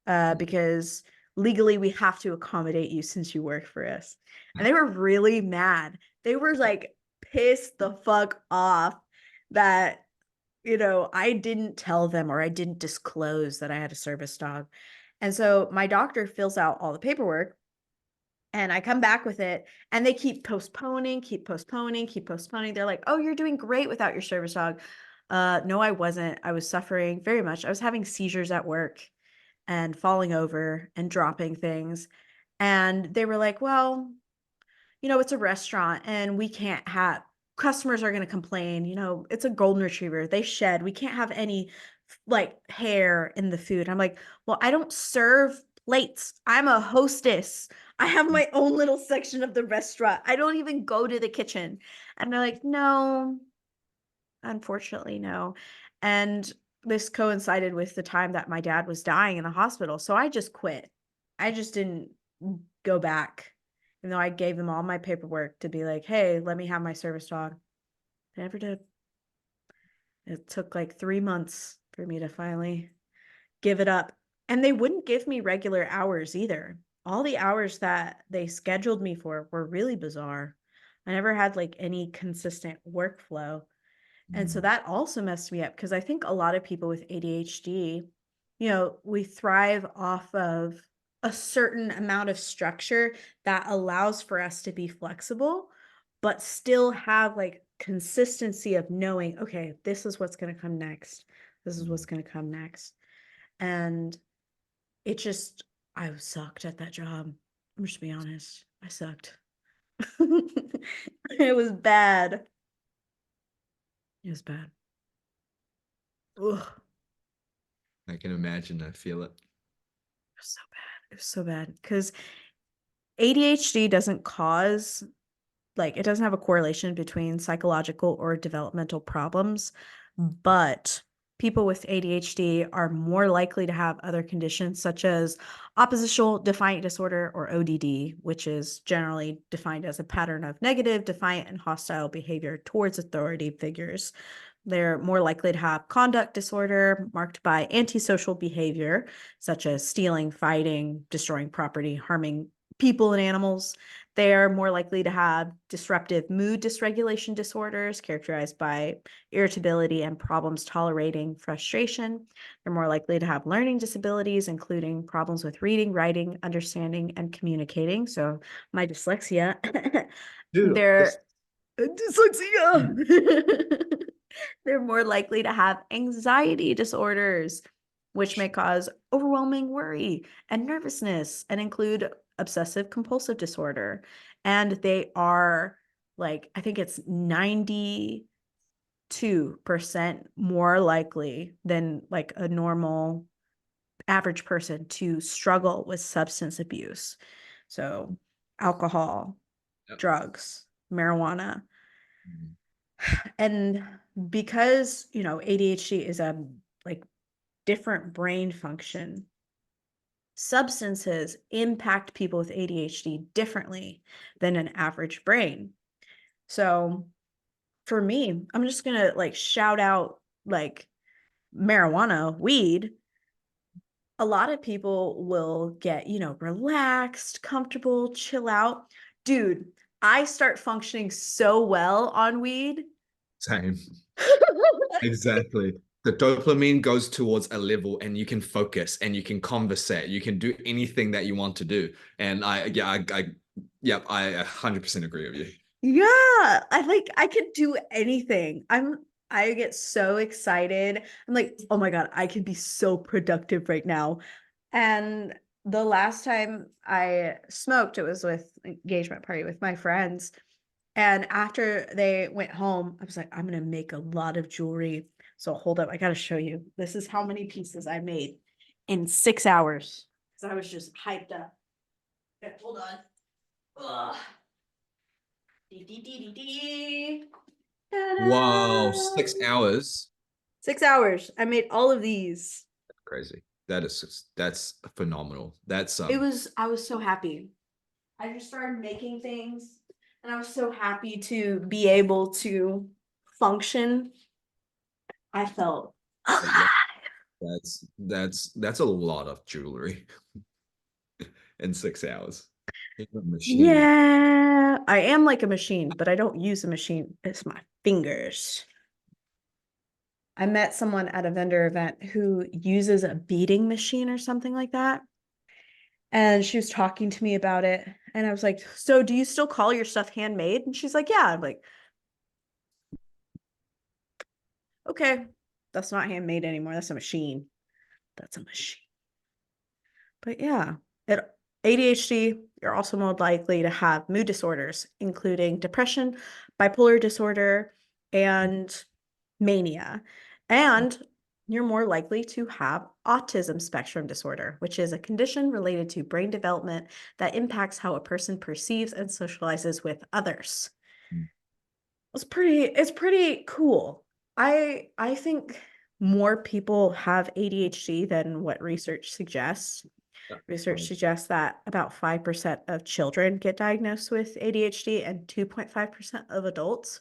Speaker 3: because legally we have to accommodate you since you work for us." And they were really mad. They were like pissed the fuck off that, I didn't tell them or I didn't disclose that I had a service dog. And so my doctor fills out all the paperwork and I come back with it and they keep postponing, keep postponing, keep postponing. They're like, "Oh, you're doing great without your service dog." No, I wasn't. I was suffering very much. I was having seizures at work and falling over and dropping things. And they were like, "Well, it's a restaurant and we can't have customers are going to complain. It's a golden retriever. They shed. We can't have any hair in the food." I'm like, "Well, I don't serve plates. I'm a hostess. I have my own little section of the restaurant. I don't even go to the kitchen." And they're like, "No, unfortunately, no." And this coincided with the time that my dad was dying in the hospital. So I just quit. I just didn't go back. Even though I gave them all my paperwork to be like, "Hey, let me have my service dog." I never did. It took like 3 months for me to finally give it up. And they wouldn't give me regular hours either. All the hours that they scheduled me for were really bizarre. I never had any consistent workflow. And so that also messed me up because I think a lot of people with ADHD, we thrive off of a certain amount of structure that allows for us to be flexible, but still have consistency of knowing, okay, this is what's going to come next. This is what's going to come next. And it just, I sucked at that job. I'm just being honest. I sucked. It was bad. It was bad. Ugh.
Speaker 2: I can imagine. I feel it.
Speaker 3: It was so bad. It was so bad because ADHD doesn't cause, it doesn't have a correlation between psychological or developmental problems, but people with ADHD are more likely to have other conditions such as oppositional defiant disorder or ODD, which is generally defined as a pattern of negative, defiant, and hostile behavior towards authority figures. They're more likely to have conduct disorder marked by antisocial behavior, such as stealing, fighting, destroying property, harming people and animals. They are more likely to have disruptive mood dysregulation disorders characterized by irritability and problems tolerating frustration. They're more likely to have learning disabilities, including problems with reading, writing, understanding, and communicating. So my dyslexia,
Speaker 2: Dude,
Speaker 3: they're dyslexia. They're more likely to have anxiety disorders, which may cause overwhelming worry and nervousness and include obsessive compulsive disorder. And they are like, I think it's 92% more likely than like a normal average person to struggle with substance abuse. So, alcohol,
Speaker 2: Yep.
Speaker 3: drugs, marijuana.
Speaker 2: Mhm.
Speaker 3: And because, ADHD is a like different brain function, substances impact people with ADHD differently than an average brain. So for me, I'm just going to like shout out like marijuana, weed. A lot of people will get, relaxed, comfortable, chill out. Dude, I start functioning so well on weed.
Speaker 2: Same. Exactly. The dopamine goes towards a level and you can focus and you can conversate. You can do anything that you want to do. And I 100% agree with you.
Speaker 3: Yeah, I could do anything. I get so excited. I'm like, "Oh my God, I can be so productive right now." And the last time I smoked, it was with engagement party with my friends. And after they went home, I was like, I'm gonna make a lot of jewelry. So hold up, I gotta show you. This is how many pieces I made in 6 hours. Because I was just hyped up. Okay, hold on. Ugh. Dee, dee, dee, dee, dee.
Speaker 2: Whoa,
Speaker 3: Ta-da!
Speaker 2: 6 hours.
Speaker 3: 6 hours. I made all of these.
Speaker 2: Crazy. That's phenomenal. That's
Speaker 3: I was so happy. I just started making things and I was so happy to be able to function. I felt
Speaker 2: yeah,
Speaker 3: alive.
Speaker 2: that's a lot of jewelry in 6 hours. You're a machine.
Speaker 3: Yeah, I am like a machine, but I don't use a machine. It's my fingers. I met someone at a vendor event who uses a beading machine or something like that. And she was talking to me about it. And I was like, so do you still call your stuff handmade? And she's like, yeah. I'm like, okay, that's not handmade anymore. That's a machine. That's a machine. But yeah, it ADHD, you're also more likely to have mood disorders, including depression, bipolar disorder, and mania. And you're more likely to have autism spectrum disorder, which is a condition related to brain development that impacts how a person perceives and socializes with others. It's pretty cool. I think more people have ADHD than what research suggests. Research suggests that about 5% of children get diagnosed with ADHD and 2.5% of adults.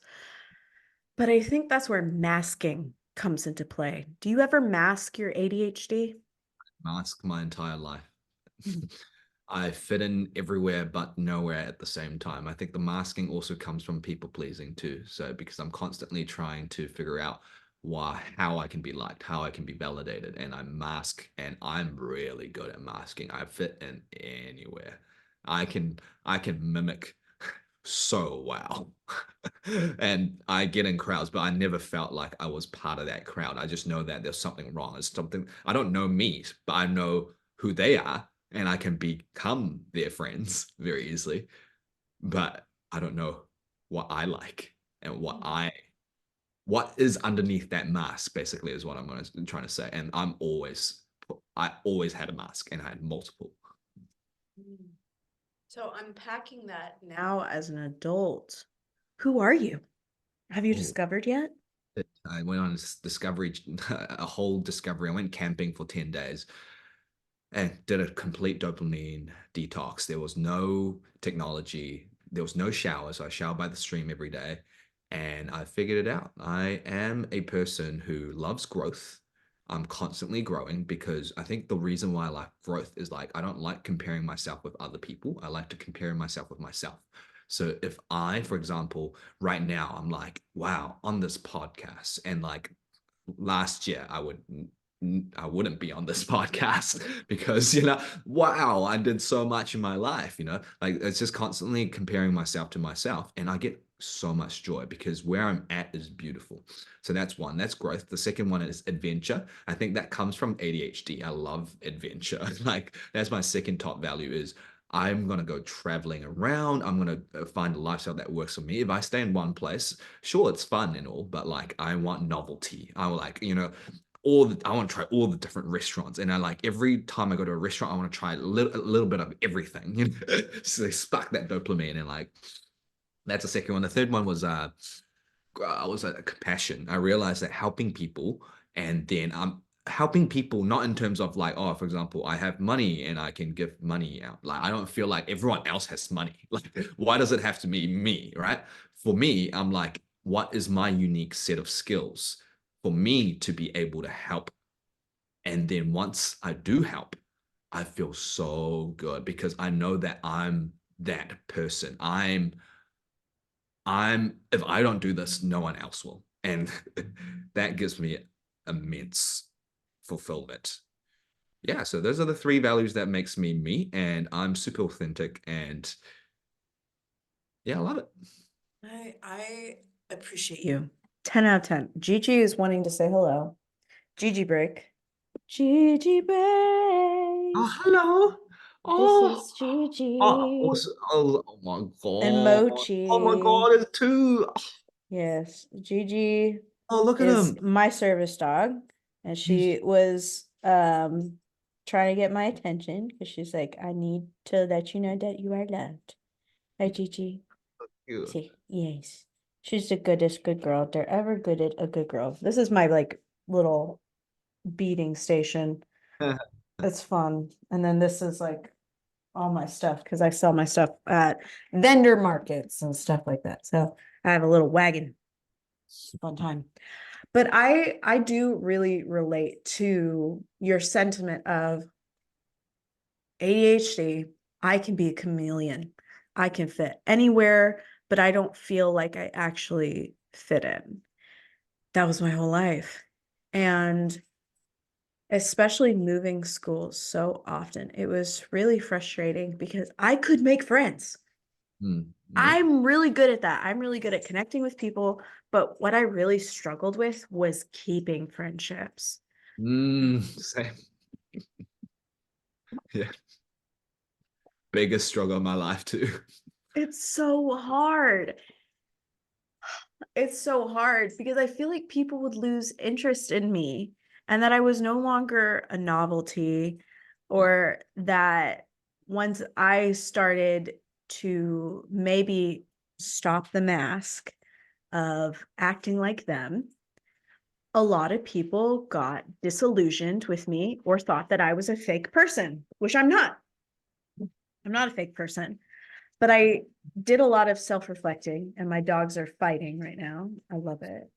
Speaker 3: But I think that's where masking comes into play. Do you ever mask your ADHD?
Speaker 2: Mask my entire life. I fit in everywhere but nowhere at the same time. I think the masking also comes from people pleasing too. So because I'm constantly trying to figure out how I can be liked, how I can be validated, and I mask, and I'm really good at masking. I fit in anywhere. I can mimic so well. And I get in crowds, but I never felt like I was part of that crowd. I just know that there's something wrong. It's something I don't know me, but I know who they are, and I can become their friends very easily. But I don't know what I like and what is underneath that mask, basically, is what trying to say. And I always had a mask, and I had multiple.
Speaker 3: So unpacking that now as an adult, who are you? Have you
Speaker 2: Oh,
Speaker 3: discovered yet?
Speaker 2: I went on this discovery, a whole discovery. I went camping for 10 days and did a complete dopamine detox. There was no technology, there was no shower. So I shower by the stream every day. And I figured it out. I am a person who loves growth. I'm constantly growing because I think the reason why I like growth is like I don't like comparing myself with other people. I like to compare myself with myself. So if I, for example, right now I'm like, wow, on this podcast, and like last year I wouldn't be on this podcast because wow, I did so much in my life, like it's just constantly comparing myself to myself, and I get so much joy because where I'm at is beautiful. So that's one, that's growth. The second one is adventure. I think that comes from ADHD. I love adventure. Like that's my second top value is I'm going to go traveling around. I'm going to find a lifestyle that works for me. If I stay in one place, sure, it's fun and all, but like I want novelty. I like, I want to try all the different restaurants. And I like every time I go to a restaurant, I want to try a little bit of everything. So they spark that dopamine, and like that's the second one. The third one was compassion. I realized that helping people, and then I'm helping people not in terms of like, oh, for example, I have money and I can give money out. Like I don't feel like everyone else has money. Like why does it have to be me, right? For me, I'm like, what is my unique set of skills for me to be able to help? And then once I do help, I feel so good because I know that I'm that person. If I don't do this, no one else will. And that gives me immense fulfillment. Yeah, so those are the three values that makes me me, and I'm super authentic, and yeah, I love it.
Speaker 3: I appreciate you. 10 out of 10. Gigi is wanting to say hello. Gigi break. Gigi break.
Speaker 2: Oh, hello.
Speaker 3: This
Speaker 2: Oh,
Speaker 3: is Gigi.
Speaker 2: oh my
Speaker 3: And
Speaker 2: God. Oh my
Speaker 3: Mochi.
Speaker 2: God, it's two.
Speaker 3: Yes, Gigi
Speaker 2: Oh, look at
Speaker 3: is
Speaker 2: him.
Speaker 3: my service dog, and she was trying to get my attention because she's like, I need to let you know that you are loved. Hi, Gigi.
Speaker 2: Cute.
Speaker 3: See, yes. She's the goodest good girl. They're ever good at a good girl. This is my like little beating station. It's fun. And then this is like all my stuff because I sell my stuff at vendor markets and stuff like that. So I have a little wagon. Fun time. But I do really relate to your sentiment of ADHD. I can be a chameleon. I can fit anywhere, but I don't feel like I actually fit in. That was my whole life. And especially moving schools so often, it was really frustrating because I could make friends.
Speaker 2: Yeah.
Speaker 3: I'm really good at that. I'm really good at connecting with people. But what I really struggled with was keeping friendships.
Speaker 2: Same. Yeah. Biggest struggle of my life too.
Speaker 3: It's so hard. It's so hard because I feel like people would lose interest in me and that I was no longer a novelty,
Speaker 2: Yeah.
Speaker 3: or that once I started to maybe stop the mask of acting like them, a lot of people got disillusioned with me or thought that I was a fake person, which I'm not. I'm not a fake person. But I did a lot of self-reflecting, and my dogs are fighting right now. I love it.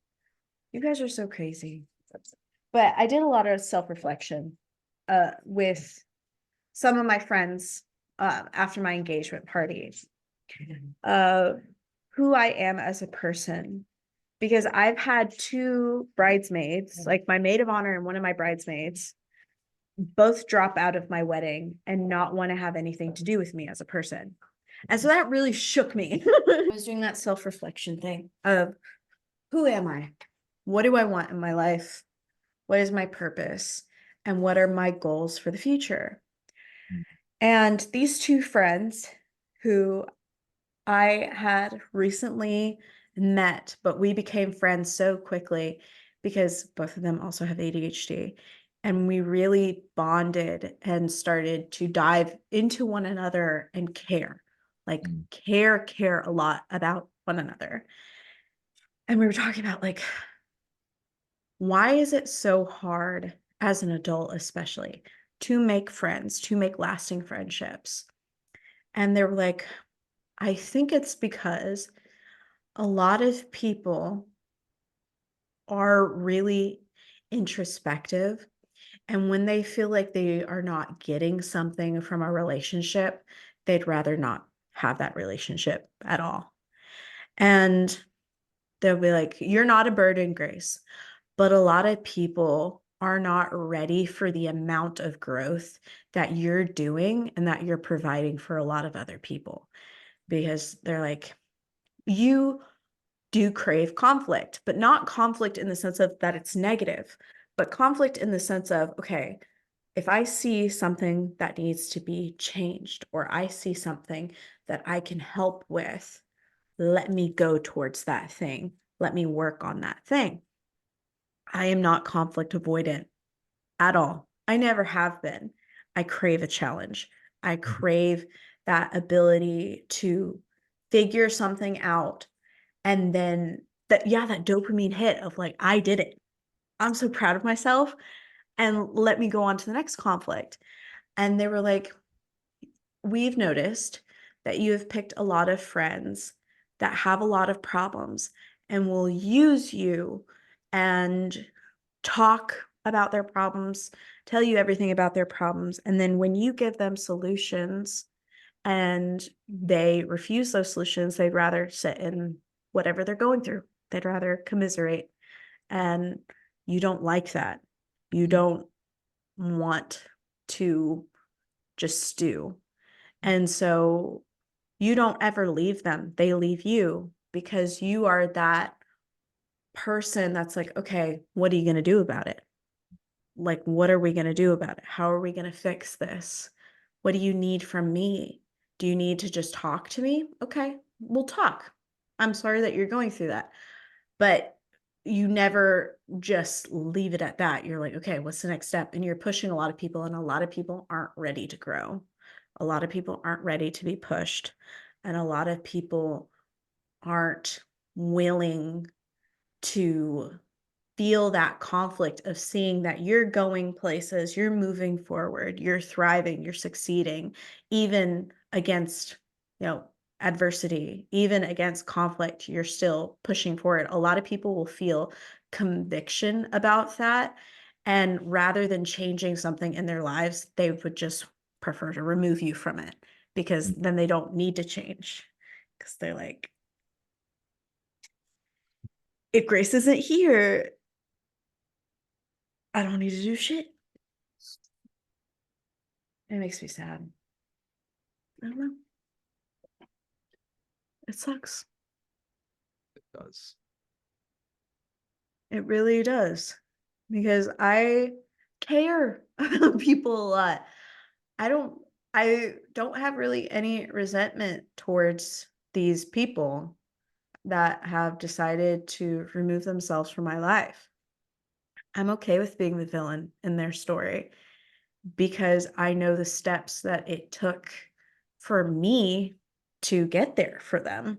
Speaker 3: You guys are so crazy. But I did a lot of self-reflection with some of my friends after my engagement parties, uh, who I am as a person. Because I've had two bridesmaids, like my maid of honor and one of my bridesmaids, both drop out of my wedding and not want to have anything to do with me as a person. And so that really shook me. I was doing that self-reflection thing of who am I? What do I want in my life? What is my purpose? And what are my goals for the future? And these two friends who I had recently met, but we became friends so quickly because both of them also have ADHD. And we really bonded and started to dive into one another and care, like care a lot about one another. And we were talking about like, why is it so hard as an adult, especially to make friends, to make lasting friendships? And they were like, I think it's because a lot of people are really introspective. And when they feel like they are not getting something from a relationship, they'd rather not have that relationship at all. And they'll be like, you're not a burden, Grace. But a lot of people are not ready for the amount of growth that you're doing and that you're providing for a lot of other people, because they're like, you do crave conflict, but not conflict in the sense of that it's negative, but conflict in the sense of, okay, if I see something that needs to be changed, or I see something that I can help with, let me go towards that thing. Let me work on that thing. I am not conflict avoidant at all. I never have been. I crave a challenge. I crave that ability to figure something out. And then that, yeah, that dopamine hit of like, I did it. I'm so proud of myself. And let me go on to the next conflict. And they were like, we've noticed that you have picked a lot of friends that have a lot of problems and will use you and talk about their problems, tell you everything about their problems. And then when you give them solutions and they refuse those solutions, they'd rather sit in whatever they're going through. They'd rather commiserate. And you don't like that. You don't want to just stew. And so you don't ever leave them. They leave you because you are that person that's like, okay, what are you going to do about it? Like, what are we going to do about it? How are we going to fix this? What do you need from me? Do you need to just talk to me? Okay, we'll talk. I'm sorry that you're going through that. But you never just leave it at that. You're like, okay, what's the next step? And you're pushing a lot of people, and a lot of people aren't ready to grow. A lot of people aren't ready to be pushed. And a lot of people aren't willing to feel that conflict of seeing that you're going places, you're moving forward, you're thriving, you're succeeding, even against, adversity, even against conflict, you're still pushing forward. A lot of people will feel conviction about that. And rather than changing something in their lives, they would just prefer to remove you from it, because then they don't need to change. Because they're like, if Grace isn't here, I don't need to do shit. It makes me sad. I don't know. It sucks.
Speaker 2: It does.
Speaker 3: It really does. Because I care about people a lot. I don't I don't have really any resentment towards these people that have decided to remove themselves from my life. I'm okay with being the villain in their story, because I know the steps that it took for me to get there for them.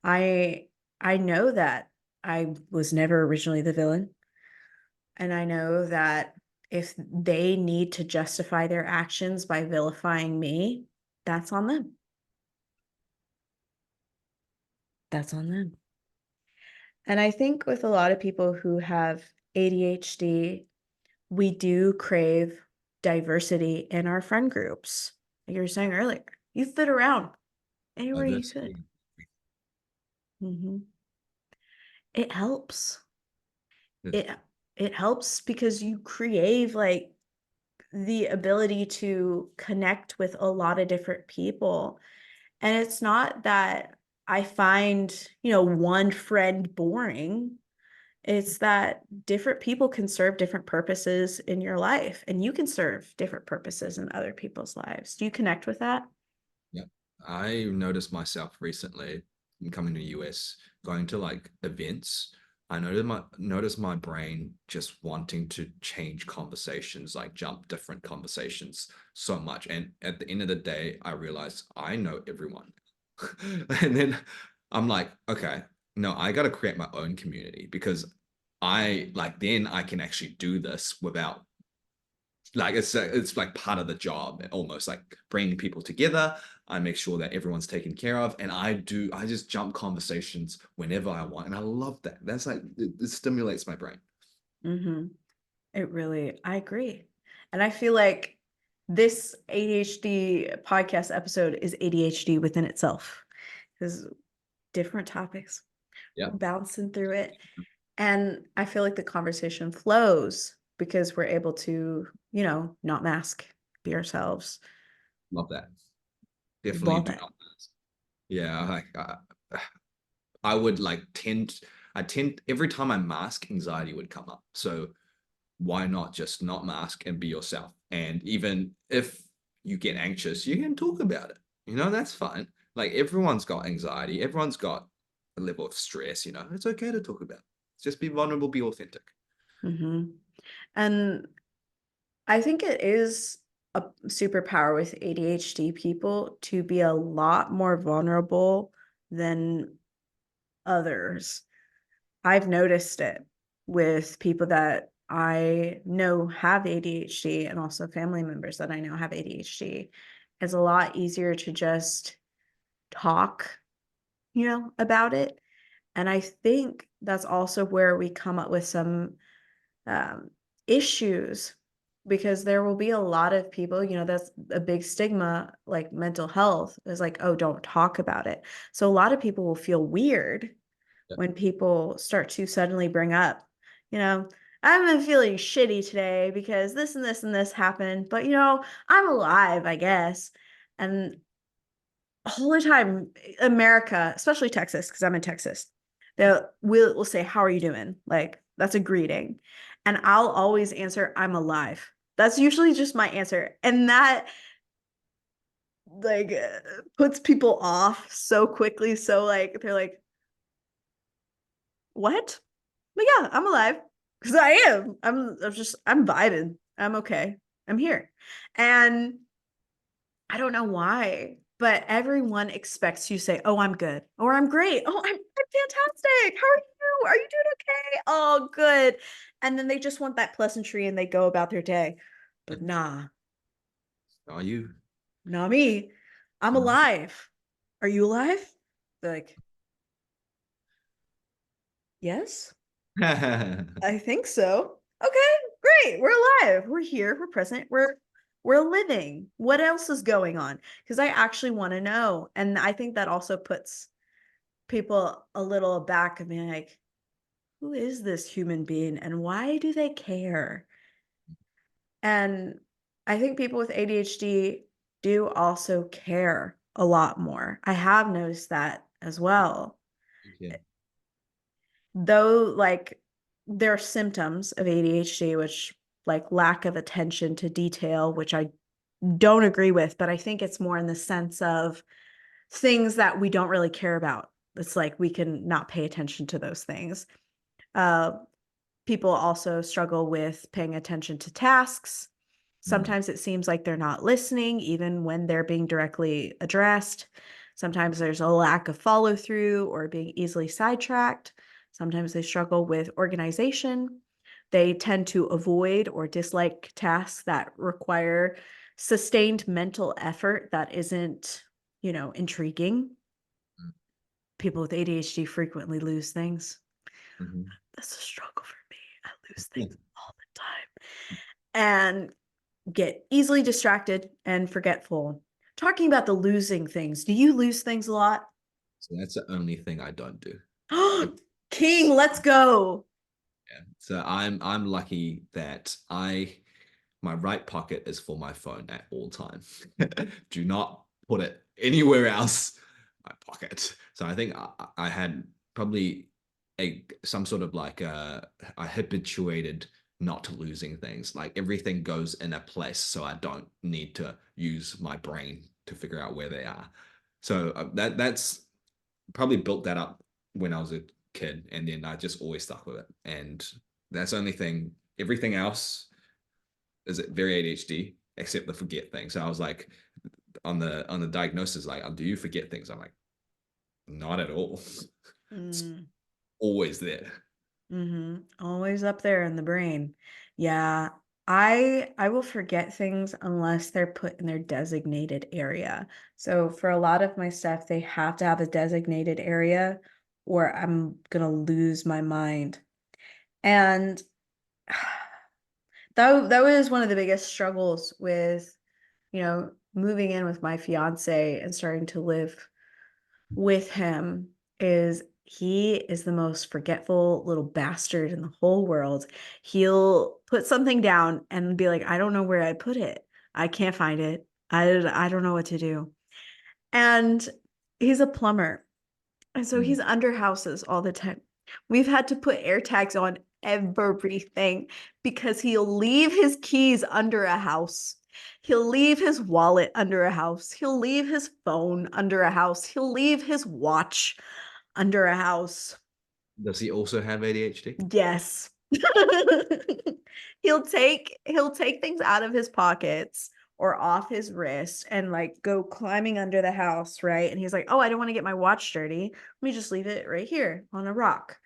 Speaker 3: I I know that I was never originally the villain, and I know that if they need to justify their actions by vilifying me, that's on them. That's on them. And I think with a lot of people who have ADHD, we do crave diversity in our friend groups. Like you were saying earlier, you fit around anywhere you could.
Speaker 2: Diversity.
Speaker 3: It helps.
Speaker 2: Yeah.
Speaker 3: It helps because you crave like the ability to connect with a lot of different people. And it's not that I find, one friend boring. It's that different people can serve different purposes in your life, and you can serve different purposes in other people's lives. Do you connect with that?
Speaker 2: Yeah. I noticed myself recently coming to the US, going to like events. I noticed my brain just wanting to change conversations, like jump different conversations so much. And at the end of the day, I realized I know everyone. And then I'm like, okay, no, I got to create my own community, because then I can actually do this without, like, it's like part of the job, almost like bringing people together. I make sure that everyone's taken care of, and I just jump conversations whenever I want, and I love that. That's like, it stimulates my brain.
Speaker 3: Mm-hmm. I agree. And I feel like this ADHD podcast episode is ADHD within itself. Because different topics,
Speaker 2: Yeah,
Speaker 3: we're bouncing through it. And I feel like the conversation flows because we're able to, not mask, be ourselves.
Speaker 2: love that. Definitely
Speaker 3: Love
Speaker 2: do
Speaker 3: it.
Speaker 2: not. Yeah, I would like every time I mask, anxiety would come up. So why not just not mask and be yourself? And even if you get anxious, you can talk about it. That's fine. Like everyone's got anxiety, everyone's got a level of stress, it's okay to talk about it. Just be vulnerable, be authentic.
Speaker 3: Mm-hmm. And I think it is a superpower with ADHD people to be a lot more vulnerable than others. I've noticed it with people that I know have ADHD and also family members that I know have ADHD. It's a lot easier to just talk, about it. And I think that's also where we come up with some um, issues because there will be a lot of people, that's a big stigma, like mental health is like, oh, don't talk about it. So a lot of people will feel weird
Speaker 2: Yeah.
Speaker 3: when people start to suddenly bring up, you know, I've been feeling shitty today because this and this and this happened, but I'm alive, I guess. And all the time, America, especially Texas, because I'm in Texas, we'll say, "How are you doing?" Like that's a greeting, and I'll always answer, "I'm alive." That's usually just my answer, and that like puts people off so quickly. So like they're like, "What?" But yeah, I'm alive because I am. I'm vibing. I'm okay. I'm here, and I don't know why, but everyone expects you to say, "Oh, I'm good," or "I'm great." "Oh, I'm fantastic. How are you? Are you doing okay?" "Oh, good." And then they just want that pleasantry and they go about their day. But nah,
Speaker 2: Are you?
Speaker 3: not me. I'm alive. Are you alive? They're like, yes, I think so. Okay, great. We're alive. We're here. We're present. We're living. What else is going on? Because I actually want to know. And I think that also puts people a little aback of being like, who is this human being and why do they care? And I think people with ADHD do also care a lot more. I have noticed that as well.
Speaker 2: Yeah.
Speaker 3: Though, like, there are symptoms of ADHD, which, like, lack of attention to detail, which I don't agree with, but I think it's more in the sense of things that we don't really care about. It's like we can not pay attention to those things. Uh, People also struggle with paying attention to tasks.
Speaker 2: Mm.
Speaker 3: Sometimes it seems like they're not listening, even when they're being directly addressed. Sometimes there's a lack of follow through or being easily sidetracked. Sometimes they struggle with organization. They tend to avoid or dislike tasks that require sustained mental effort that isn't, intriguing.
Speaker 2: Mm.
Speaker 3: People with ADHD frequently lose things.
Speaker 2: Mhm.
Speaker 3: That's a struggle for me. I lose things all the time and get easily distracted and forgetful. Talking about the losing things, do you lose things a lot?
Speaker 2: So that's the only thing I don't do.
Speaker 3: King, let's go.
Speaker 2: Yeah. So I'm lucky that my right pocket is for my phone at all times. Do not put it anywhere else. My pocket. So I think I had probably some sort of like a habituated not losing things. Like everything goes in a place, so I don't need to use my brain to figure out where they are. So that's probably built that up when I was a kid, and then I just always stuck with it. And that's the only thing. Everything else is very ADHD, except the forget thing. So I was like, on the diagnosis, like, do you forget things? I'm like, not at all. It's
Speaker 3: Mm,
Speaker 2: always there.
Speaker 3: always up there in the brain. Yeah, I will forget things unless they're put in their designated area. So for a lot of my stuff, they have to have a designated area or I'm gonna lose my mind. And that was one of the biggest struggles with, moving in with my fiance and starting to live with him is he is the most forgetful little bastard in the whole world. He'll put something down and be like, I don't know where I put it. I can't find it. I don't know what to do. And he's a plumber. And so he's under houses all the time. We've had to put air tags on everything because he'll leave his keys under a house. He'll leave his wallet under a house. He'll leave his phone under a house. He'll leave his watch under a house.
Speaker 2: Does he also have ADHD?
Speaker 3: Yes. He'll take things out of his pockets or off his wrist and like go climbing under the house, right? And he's like, "Oh, I don't want to get my watch dirty. Let me just leave it right here on a rock."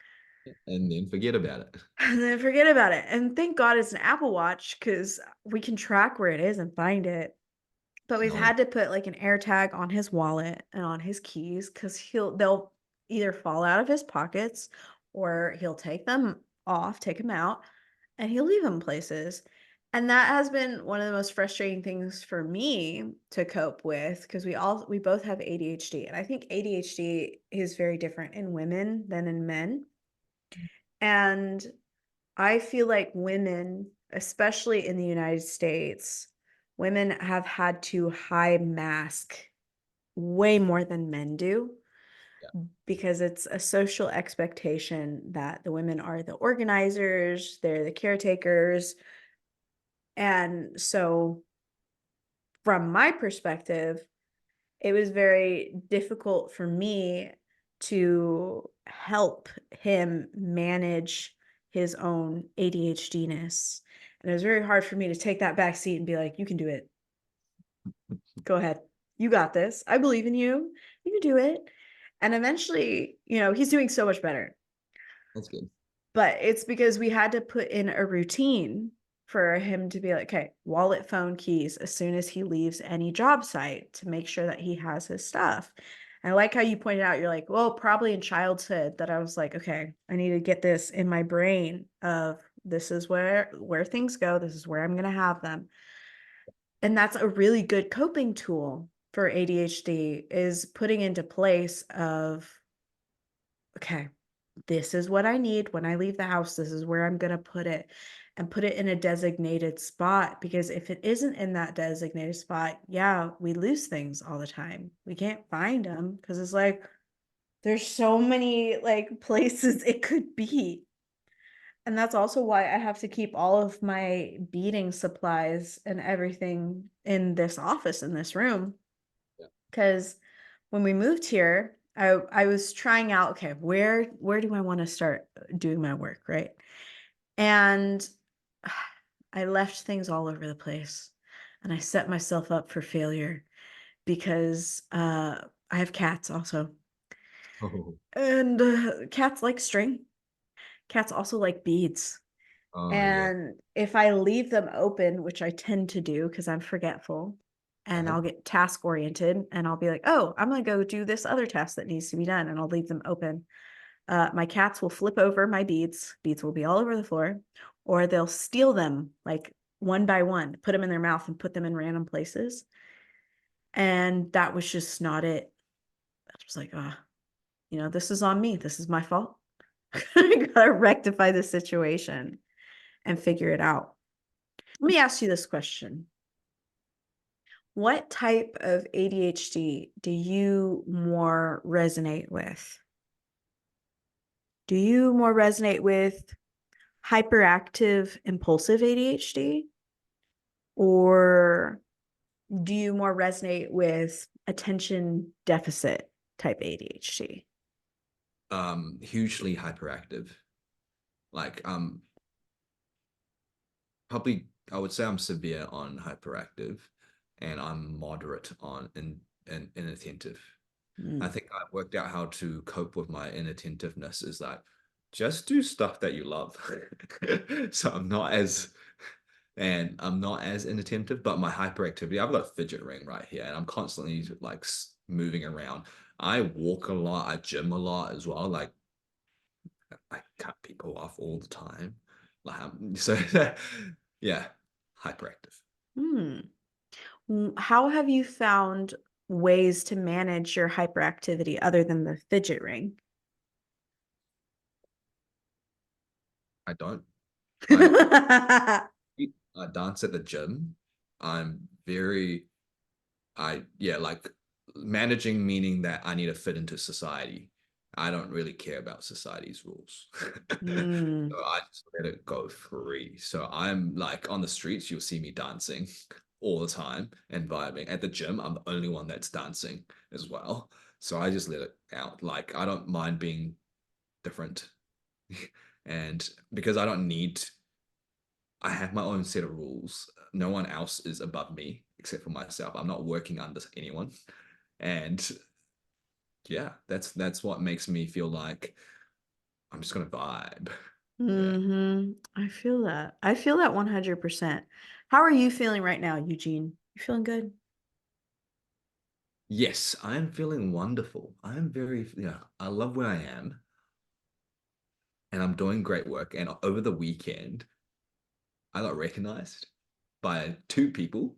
Speaker 2: And then forget about it.
Speaker 3: And then forget about it. And thank God it's an Apple Watch because we can track where it is and find it. But we've had to put like an air tag on his wallet and on his keys because they'll either fall out of his pockets or he'll take them off, take them out, and he'll leave them places. And that has been one of the most frustrating things for me to cope with because we both have ADHD. And I think ADHD is very different in women than in men. And I feel like women, especially in the United States, women have had to high mask way more than men do because it's a social expectation that the women are the organizers, they're the caretakers. And so, from my perspective, it was very difficult for me to help him manage his own ADHD-ness. And it was very hard for me to take that back seat and be like, you can do it. Go ahead. You got this. I believe in you. You can do it. And eventually, he's doing so much better.
Speaker 2: That's good.
Speaker 3: But it's because we had to put in a routine for him to be like, okay, wallet, phone, keys, as soon as he leaves any job site to make sure that he has his stuff. And I like how you pointed out, you're like, well, probably in childhood that I was like, okay, I need to get this in my brain of this is where things go. This is where I'm going to have them. And that's a really good coping tool for ADHD is putting into place of, okay, this is what I need when I leave the house. This is where I'm going to put it and put it in a designated spot. Because if it isn't in that designated spot, yeah, we lose things all the time. We can't find them because it's like, there's so many like places it could be. And that's also why I have to keep all of my beading supplies and everything in this office, in this room. Because when we moved here, I was trying out, okay, where do I want to start doing my work, right? And I left things all over the place and I set myself up for failure because I have cats also.
Speaker 2: Oh,
Speaker 3: And cats like string. Cats also like beads.
Speaker 2: yeah.
Speaker 3: And if I leave them open, which I tend to do because I'm forgetful and I'll get task oriented and I'll be like, oh, I'm going to go do this other task that needs to be done. And I'll leave them open. My cats will flip over my beads. Beads will be all over the floor, or they'll steal them like one by one, put them in their mouth and put them in random places. And that was just not it. I was like, this is on me. This is my fault. I gotta rectify the situation and figure it out. Let me ask you this question. What type of ADHD do you more resonate with? Do you more resonate with hyperactive impulsive ADHD? Or do you more resonate with attention deficit type ADHD?
Speaker 2: Hugely hyperactive. Like, probably I would say I'm severe on hyperactive and I'm moderate on inattentive. I think I worked out how to cope with my inattentiveness is that just do stuff that you love. So I'm not as inattentive, but my hyperactivity, I've got a fidget ring right here and I'm constantly like moving around. I walk a lot, I gym a lot as well. Like I cut people off all the time. Like so Yeah, hyperactive.
Speaker 3: Hmm. How have you found ways to manage your hyperactivity other than the fidget ring?
Speaker 2: I don't. I I dance at the gym. I'm very yeah, like managing, meaning that I need to fit into society. I don't really care about society's rules.
Speaker 3: Mm,
Speaker 2: So I just let it go free. So I'm like on the streets, you'll see me dancing all the time and vibing. At the gym, I'm the only one that's dancing as well. So I just let it out. Like I don't mind being different. And because I have my own set of rules. No one else is above me except for myself. I'm not working under anyone. And yeah, that's what makes me feel like I'm just gonna vibe. Yeah.
Speaker 3: I feel that. I feel that 100%. How are you feeling right now, Eugene? You feeling good?
Speaker 2: Yes, I am feeling wonderful. I am very, yeah, I love where I am and I'm doing great work. And over the weekend, I got recognized by two people.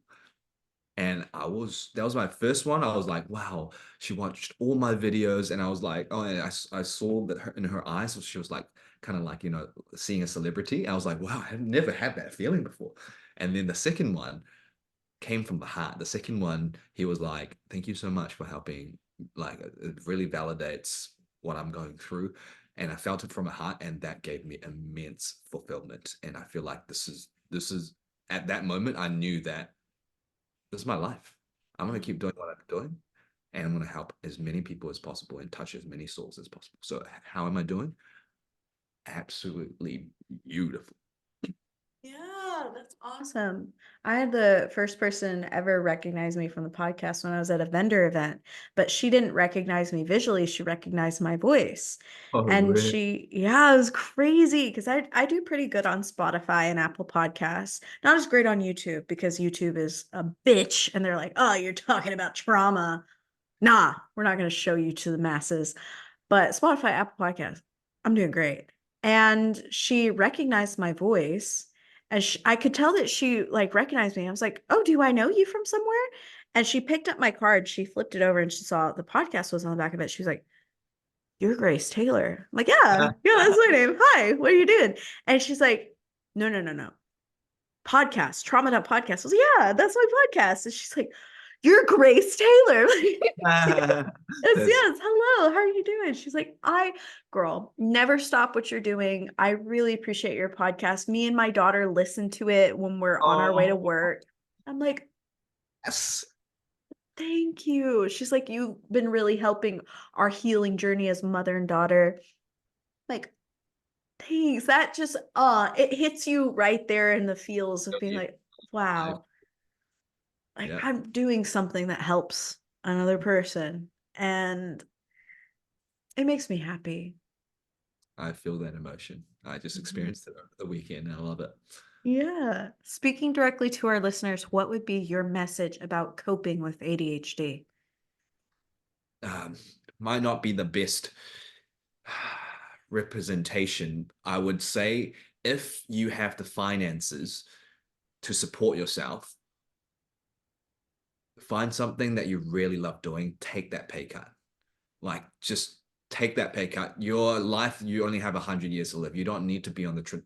Speaker 2: And that was my first one. I was like, wow, she watched all my videos. And I was like, oh, and I saw that in her eyes, so she was like, kind of like, seeing a celebrity. I was like, wow, I've never had that feeling before. And then the second one came from the heart. The second one, he was like, thank you so much for helping. Like, it really validates what I'm going through. And I felt it from my heart. And that gave me immense fulfillment. And I feel like this is, at that moment, I knew that this is my life. I'm going to keep doing what I'm doing and I'm going to help as many people as possible and touch as many souls as possible. So, how am I doing? Absolutely beautiful.
Speaker 3: Yeah, that's awesome. I had the first person ever recognize me from the podcast when I was at a vendor event, but she didn't recognize me visually. She recognized my voice.
Speaker 2: Oh,
Speaker 3: And
Speaker 2: really?
Speaker 3: yeah, it was crazy because I do pretty good on Spotify and Apple Podcasts. Not as great on YouTube because YouTube is a bitch and they're like, oh, you're talking about trauma. Nah, we're not going to show you to the masses. But Spotify, Apple Podcasts, I'm doing great. And she recognized my voice, and I could tell that she like recognized me. I was like, "Oh, do I know you from somewhere?" And she picked up my card, she flipped it over, and she saw the podcast was on the back of it. She was like, "You're Grace Taylor." I'm like, "Yeah, yeah, that's my name. Hi, what are you doing?" And she's like, "No, no, no, no, podcast, Trauma Podcast." I was like, "Yeah, that's my podcast." And she's like, "You're Grace Taylor." Yes,
Speaker 2: That's
Speaker 3: yes. Hello. How are you doing? She's like, girl, never stop what you're doing. I really appreciate your podcast. Me and my daughter listen to it when we're on our way to
Speaker 2: oh
Speaker 3: work. I'm like,
Speaker 2: yes.
Speaker 3: thank you. She's like, you've been really helping our healing journey as mother and daughter. Like, thanks. That just it hits you right there in the feels of being
Speaker 2: Yeah,
Speaker 3: like,
Speaker 2: I,
Speaker 3: wow, like
Speaker 2: yeah,
Speaker 3: I'm doing something that helps another person. And it makes me happy.
Speaker 2: I feel that emotion. I just
Speaker 3: Mhm.
Speaker 2: experienced it over the weekend and I love it.
Speaker 3: Yeah. Speaking directly to our listeners, what would be your message about coping with ADHD?
Speaker 2: Um, might not be the best representation. I would say if you have the finances to support yourself, find something that you really love doing, take that pay cut. Like just take that pay cut. Your life, you only have 100 years to live. You don't need to be on the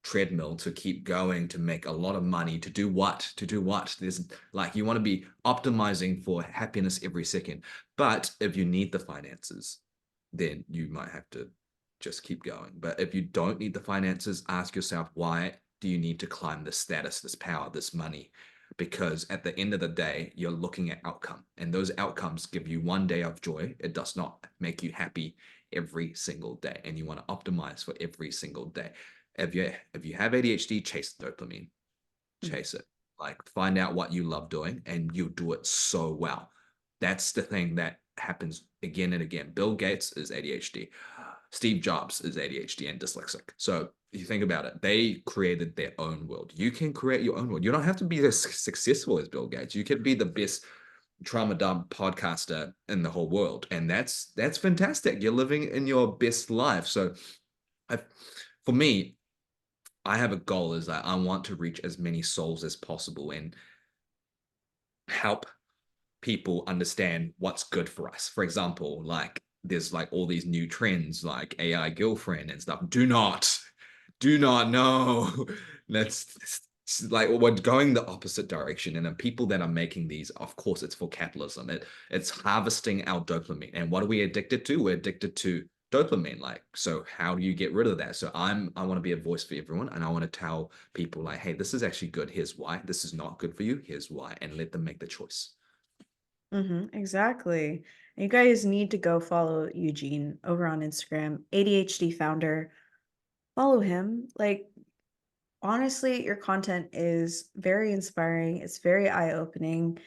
Speaker 2: treadmill to keep going, to make a lot of money, to do what? To do what? There's like you want to be optimizing for happiness every second. But if you need the finances, then you might have to just keep going. But if you don't need the finances, ask yourself, why do you need to climb this status, this power, this money? Because at the end of the day, you're looking at outcome, and those outcomes give you one day of joy. It does not make you happy every single day, and you want to optimize for every single day. If you have ADHD, chase dopamine, chase it. Like find out what you love doing, and you'll do it so well. That's the thing that happens again and again. Bill Gates is ADHD. Steve Jobs is ADHD and dyslexic. So you think about it, they created their own world. You can create your own world. You don't have to be as successful as Bill Gates. You could be the best trauma dump podcaster in the whole world, and that's fantastic. You're living in your best life. So, I, for me, I have a goal is that I want to reach as many souls as possible and help people understand what's good for us. For example, like there's like all these new trends like AI girlfriend and stuff. Do not know. That's like we're going the opposite direction. And the people that are making these, of course, it's for capitalism. It's harvesting our dopamine. And what are we addicted to? We're addicted to dopamine. Like, so how do you get rid of that? So I want to be a voice for everyone, and I want to tell people like, hey, this is actually good. Here's why. This is not good for you. Here's why, and let them make the choice.
Speaker 3: Exactly. You guys need to go follow Eugene over on Instagram, ADHD founder. Follow him. Like, honestly, your content is very inspiring. It's very eye-opening,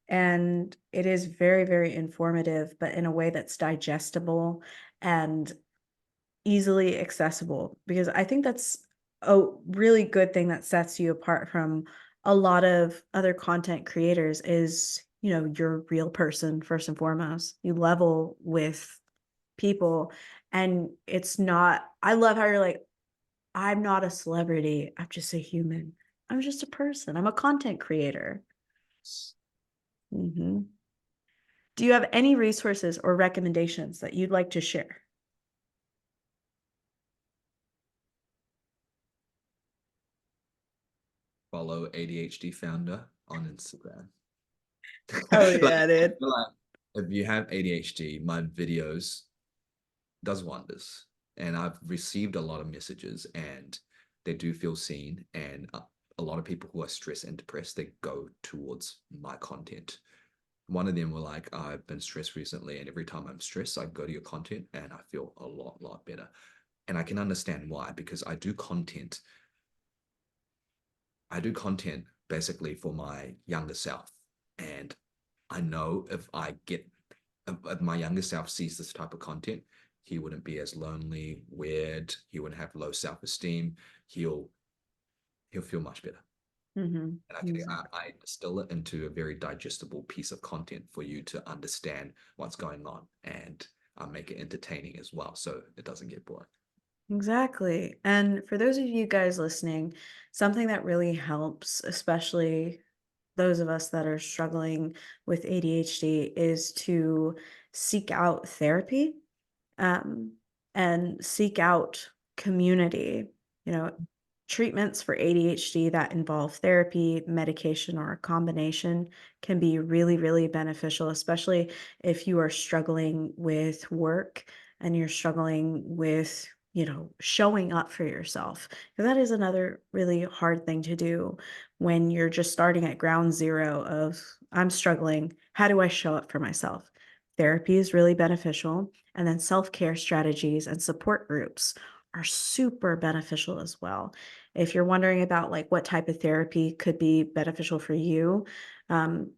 Speaker 3: and it is very, very informative, but in a way that's digestible and easily accessible, because I think that's a really good thing that sets you apart from a lot of other content creators is, you're a real person first and foremost. You level with people, and it's not, I love how you're like, I'm not a celebrity. I'm just a human. I'm just a person. I'm a content creator. hmm Do you have any resources or recommendations that you'd like to share?
Speaker 2: Follow ADHD founder on Instagram.
Speaker 3: Oh
Speaker 2: Like,
Speaker 3: yeah,
Speaker 2: I
Speaker 3: dude.
Speaker 2: feel like if you have ADHD, my videos does wonders. And I've received a lot of messages, and they do feel seen. And a lot of people who are stressed and depressed, they go towards my content. One of them were like, I've been stressed recently, and every time I'm stressed, I go to your content and I feel a lot better. And I can understand why, because I do content basically for my younger self. And I know if my younger self sees this type of content, he wouldn't be as lonely, weird, he wouldn't have low self-esteem. He'll he'll feel much better. And I distill it into a very digestible piece of content for you to understand what's going on, and I make it entertaining as well, so it doesn't get boring.
Speaker 3: Exactly. And for those of you guys listening, something that really helps, especially those of us that are struggling with ADHD, is to seek out therapy, um, and seek out community. You know, treatments for ADHD that involve therapy, medication, or a combination can be really, really beneficial, especially if you are struggling with work and you're struggling with, showing up for yourself. Because that is another really hard thing to do when you're just starting at ground zero of, I'm struggling. How do I show up for myself? Therapy is really beneficial. And then self-care strategies and support groups are super beneficial as well. If you're wondering about like what type of therapy could be beneficial for you,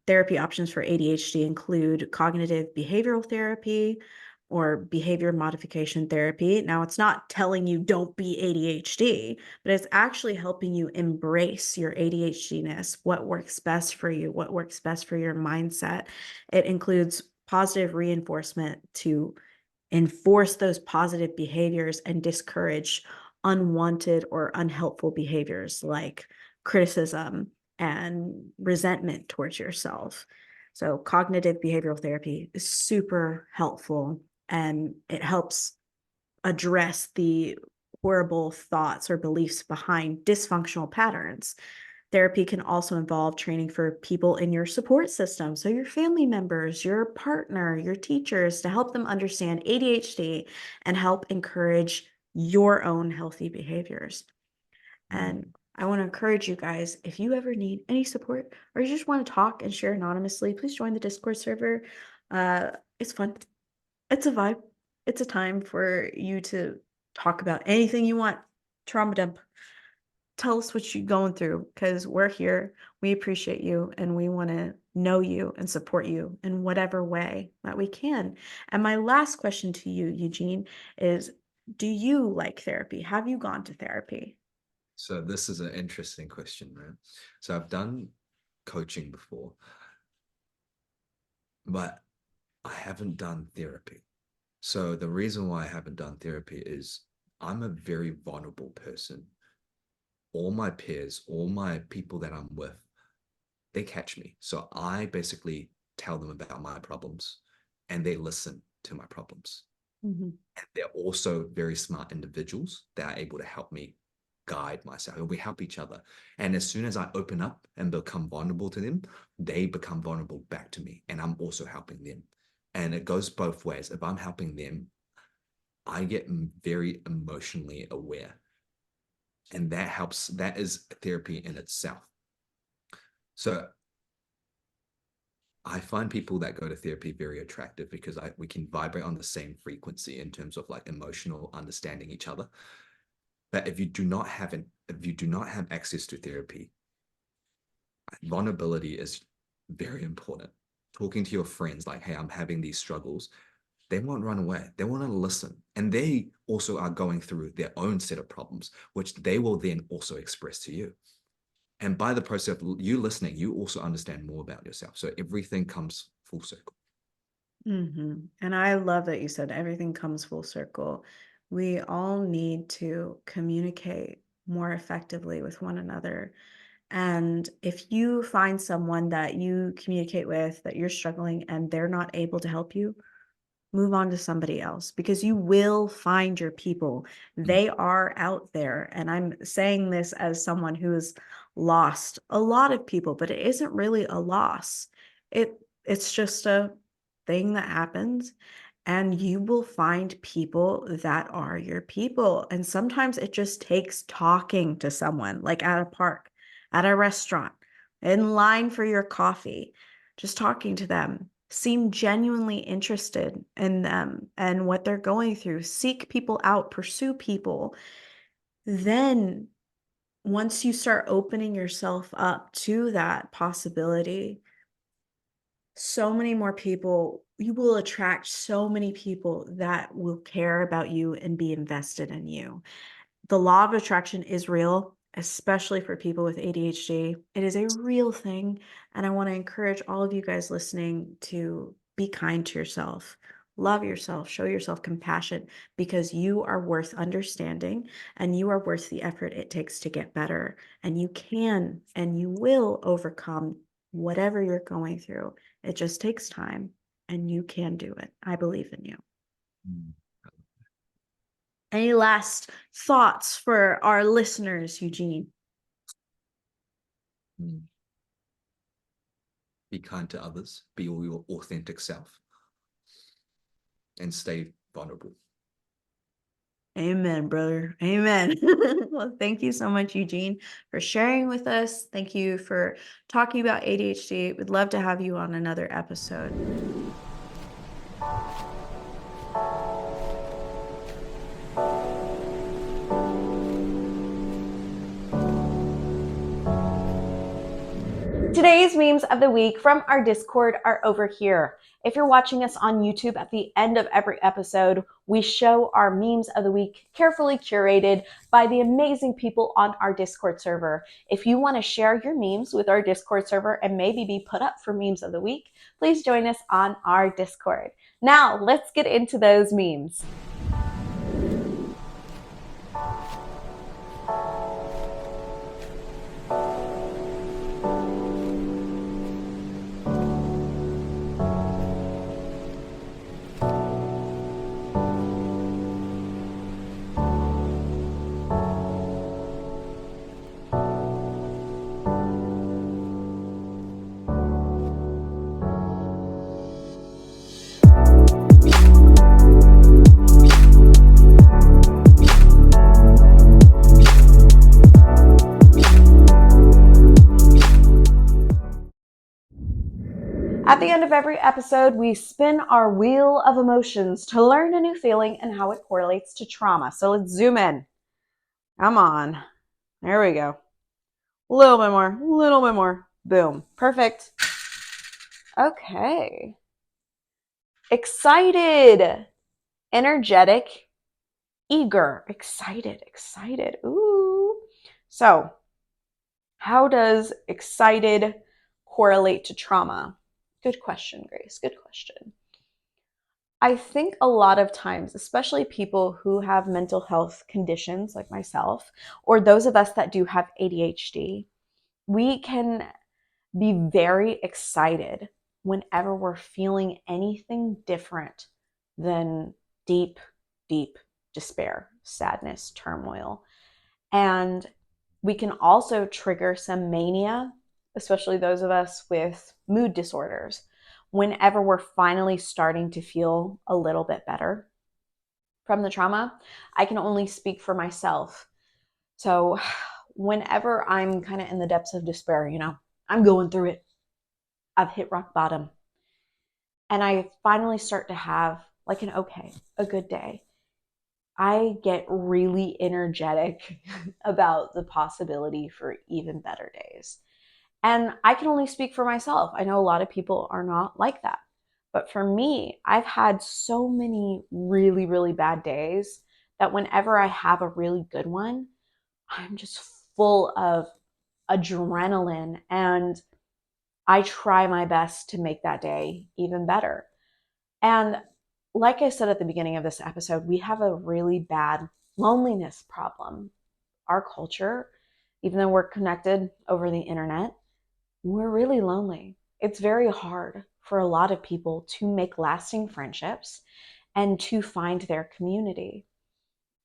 Speaker 3: therapy options for ADHD include cognitive behavioral therapy or behavior modification therapy. Now, it's not telling you don't be ADHD, but it's actually helping you embrace your ADHDness, what works best for you, what works best for your mindset. It includes positive reinforcement to enforce those positive behaviors and discourage unwanted or unhelpful behaviors like criticism and resentment towards yourself. So, cognitive behavioral therapy is super helpful, and it helps address the horrible thoughts or beliefs behind dysfunctional patterns. Therapy can also involve training for people in your support system. So, your family members, your partner, your teachers, to help them understand ADHD and help encourage your own healthy behaviors. And I want to encourage you guys, if you ever need any support or you just want to talk and share anonymously, please join the Discord server. It's fun. It's a vibe. It's a time for you to talk about anything you want. Trauma dump. Tell us what you're going through, because we're here. We appreciate you, and we want to know you and support you in whatever way that we can. And my last question to you, Eugene, is, do you like therapy? Have you gone to therapy?
Speaker 2: So this is an interesting question, right? So I've done coaching before, but I haven't done therapy. So the reason why I haven't done therapy is I'm a very vulnerable person. all my peers, all my people that I'm with, they catch me. So I basically tell them about my problems and they listen to my problems.
Speaker 3: Mm-hmm.
Speaker 2: And they're also very smart individuals that are able to help me guide myself. And we help each other. And as soon as I open up and become vulnerable to them, they become vulnerable back to me. And I'm also helping them. And it goes both ways. If I'm helping them, I get very emotionally aware. And that helps. That is therapy in itself. So I find people that go to therapy very attractive because we can vibrate on the same frequency in terms of like emotional understanding each other. But if you do not have access to therapy, vulnerability is very important. Talking to your friends like, hey, I'm having these struggles. They won't run away. They want to listen. And they also are going through their own set of problems, which they will then also express to you. And by the process of you listening, you also understand more about yourself. So everything comes full circle.
Speaker 3: Mm-hmm. And I love that you said everything comes full circle. We all need to communicate more effectively with one another. And if you find someone that you communicate with that you're struggling and they're not able to help you, move on to somebody else because you will find your people. They are out there. And I'm saying this as someone who's lost a lot of people, but it isn't really a loss. It's just a thing that happens. And you will find people that are your people. And sometimes it just takes talking to someone, like at a park, at a restaurant, in line for your coffee, just talking to them. Seem genuinely interested in them and what they're going through. Seek people out, pursue people. Then, once you start opening yourself up to that possibility, so many more people, you will attract so many people that will care about you and be invested in you. The law of attraction is real, especially for people with ADHD. It is a real thing. And I want to encourage all of you guys listening to be kind to yourself, love yourself, show yourself compassion because you are worth understanding and you are worth the effort it takes to get better. And you can and you will overcome whatever you're going through. It just takes time and you can do it. I believe in you.
Speaker 2: Mm.
Speaker 3: Any last thoughts for our listeners, Eugene?
Speaker 2: Mm. Be kind to others, be your authentic self, and stay vulnerable.
Speaker 3: Amen, brother. Amen. Well, thank you so much, Eugene, for sharing with us. Thank you for talking about ADHD. We'd love to have you on another episode.
Speaker 1: Today's memes of the week from our Discord are over here. If you're watching us on YouTube, at the end of every episode, we show our memes of the week carefully curated by the amazing people on our Discord server. If you want to share your memes with our Discord server and maybe be put up for memes of the week, please join us on our Discord. Now, let's get into those memes. At the end of every episode, we spin our wheel of emotions to learn a new feeling and how it correlates to trauma. So let's zoom in. Come on. There we go. A little bit more, a little bit more. Boom. Perfect. Okay. Excited, energetic, eager, excited. Ooh. So, how does excited correlate to trauma? Good question, Grace. Good question. I think a lot of times, especially people who have mental health conditions like myself, or those of us that do have ADHD, we can be very excited whenever we're feeling anything different than deep, deep despair, sadness, turmoil. And we can also trigger some mania, especially those of us with mood disorders, whenever we're finally starting to feel a little bit better from the trauma. I can only speak for myself. So whenever I'm kind of in the depths of despair, I'm going through it. I've hit rock bottom. And I finally start to have like a good day. I get really energetic about the possibility for even better days. And I can only speak for myself. I know a lot of people are not like that. But for me, I've had so many really, really bad days that whenever I have a really good one, I'm just full of adrenaline and I try my best to make that day even better. And like I said at the beginning of this episode, we have a really bad loneliness problem. Our culture, even though we're connected over the internet, we're really lonely. It's very hard for a lot of people to make lasting friendships and to find their community.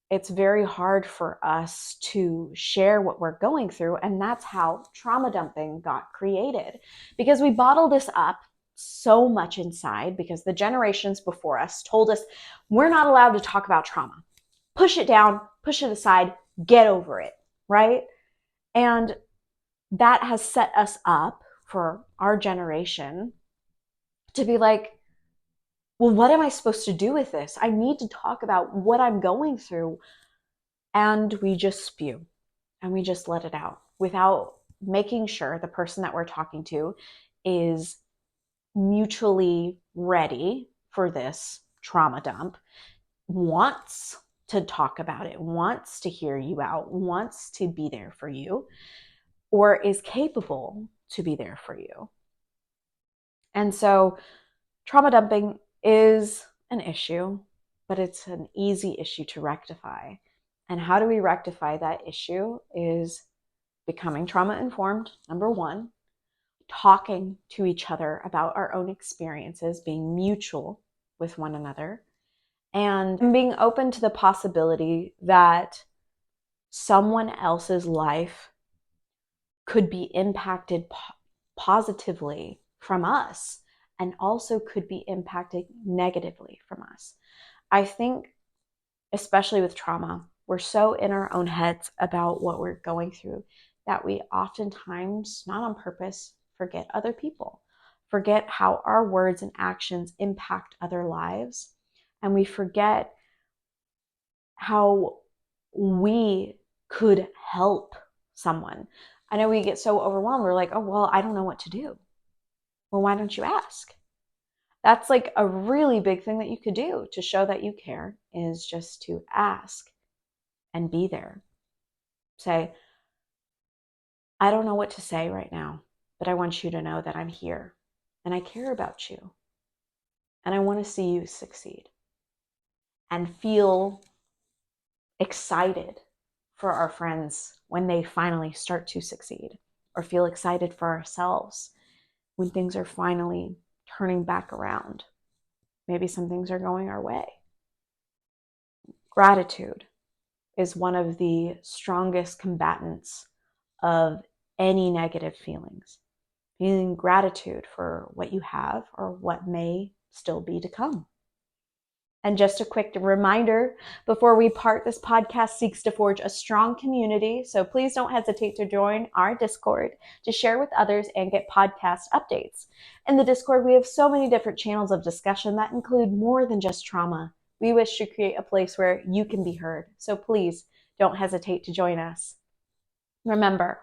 Speaker 1: It's very hard for us to share what we're going through. And that's how trauma dumping got created, because we bottle this up so much inside because the generations before us told us we're not allowed to talk about trauma. Push it down, push it aside, get over it, right? And that has set us up for our generation to be like, well, what am I supposed to do with this? I need to talk about what I'm going through. And we just spew and we just let it out without making sure the person that we're talking to is mutually ready for this trauma dump, wants to talk about it, wants to hear you out, wants to be there for you, or is capable to be there for you. And so trauma dumping is an issue, but it's an easy issue to rectify. And how do we rectify that issue is becoming trauma informed, number one, talking to each other about our own experiences, being mutual with one another, and being open to the possibility that someone else's life could be impacted positively from us and also could be impacted negatively from us. I think, especially with trauma, we're so in our own heads about what we're going through that we oftentimes, not on purpose, forget other people, forget how our words and actions impact other lives, and we forget how we could help someone. I know we get so overwhelmed. We're like, oh, well, I don't know what to do. Well, why don't you ask? That's like a really big thing that you could do to show that you care, is just to ask and be there. Say, I don't know what to say right now, but I want you to know that I'm here and I care about you and I want to see you succeed, and feel excited for our friends when they finally start to succeed, or feel excited for ourselves when things are finally turning back around. Maybe some things are going our way. Gratitude is one of the strongest combatants of any negative feelings. Feeling gratitude for what you have or what may still be to come. And just a quick reminder before we part, this podcast seeks to forge a strong community, so please don't hesitate to join our Discord to share with others and get podcast updates. In the Discord, we have so many different channels of discussion that include more than just trauma. We wish to create a place where you can be heard, so please don't hesitate to join us. Remember,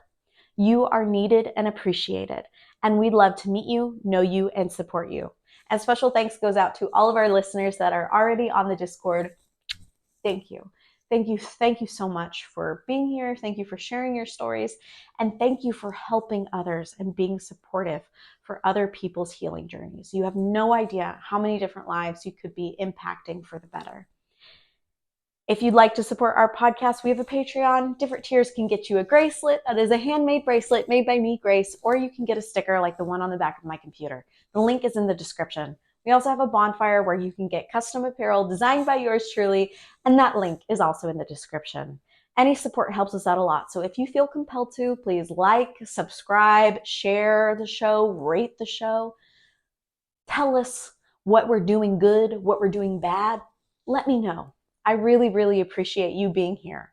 Speaker 1: you are needed and appreciated, and we'd love to meet you, know you, and support you. And special thanks goes out to all of our listeners that are already on the Discord. Thank you. Thank you so much for being here. Thank you for sharing your stories. And thank you for helping others and being supportive for other people's healing journeys. You have no idea how many different lives you could be impacting for the better. If you'd like to support our podcast, we have a Patreon. Different tiers can get you a bracelet. That is a handmade bracelet made by me, Grace, or you can get a sticker like the one on the back of my computer. The link is in the description. We also have a bonfire where you can get custom apparel designed by yours truly, and that link is also in the description. Any support helps us out a lot, so if you feel compelled to, please like, subscribe, share the show, rate the show. Tell us what we're doing good, what we're doing bad. Let me know. I really, really appreciate you being here.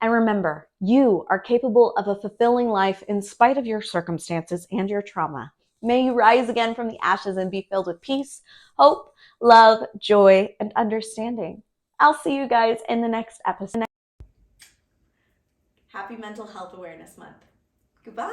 Speaker 1: And remember, you are capable of a fulfilling life in spite of your circumstances and your trauma. May you rise again from the ashes and be filled with peace, hope, love, joy, and understanding. I'll see you guys in the next episode. Happy Mental Health Awareness Month. Goodbye.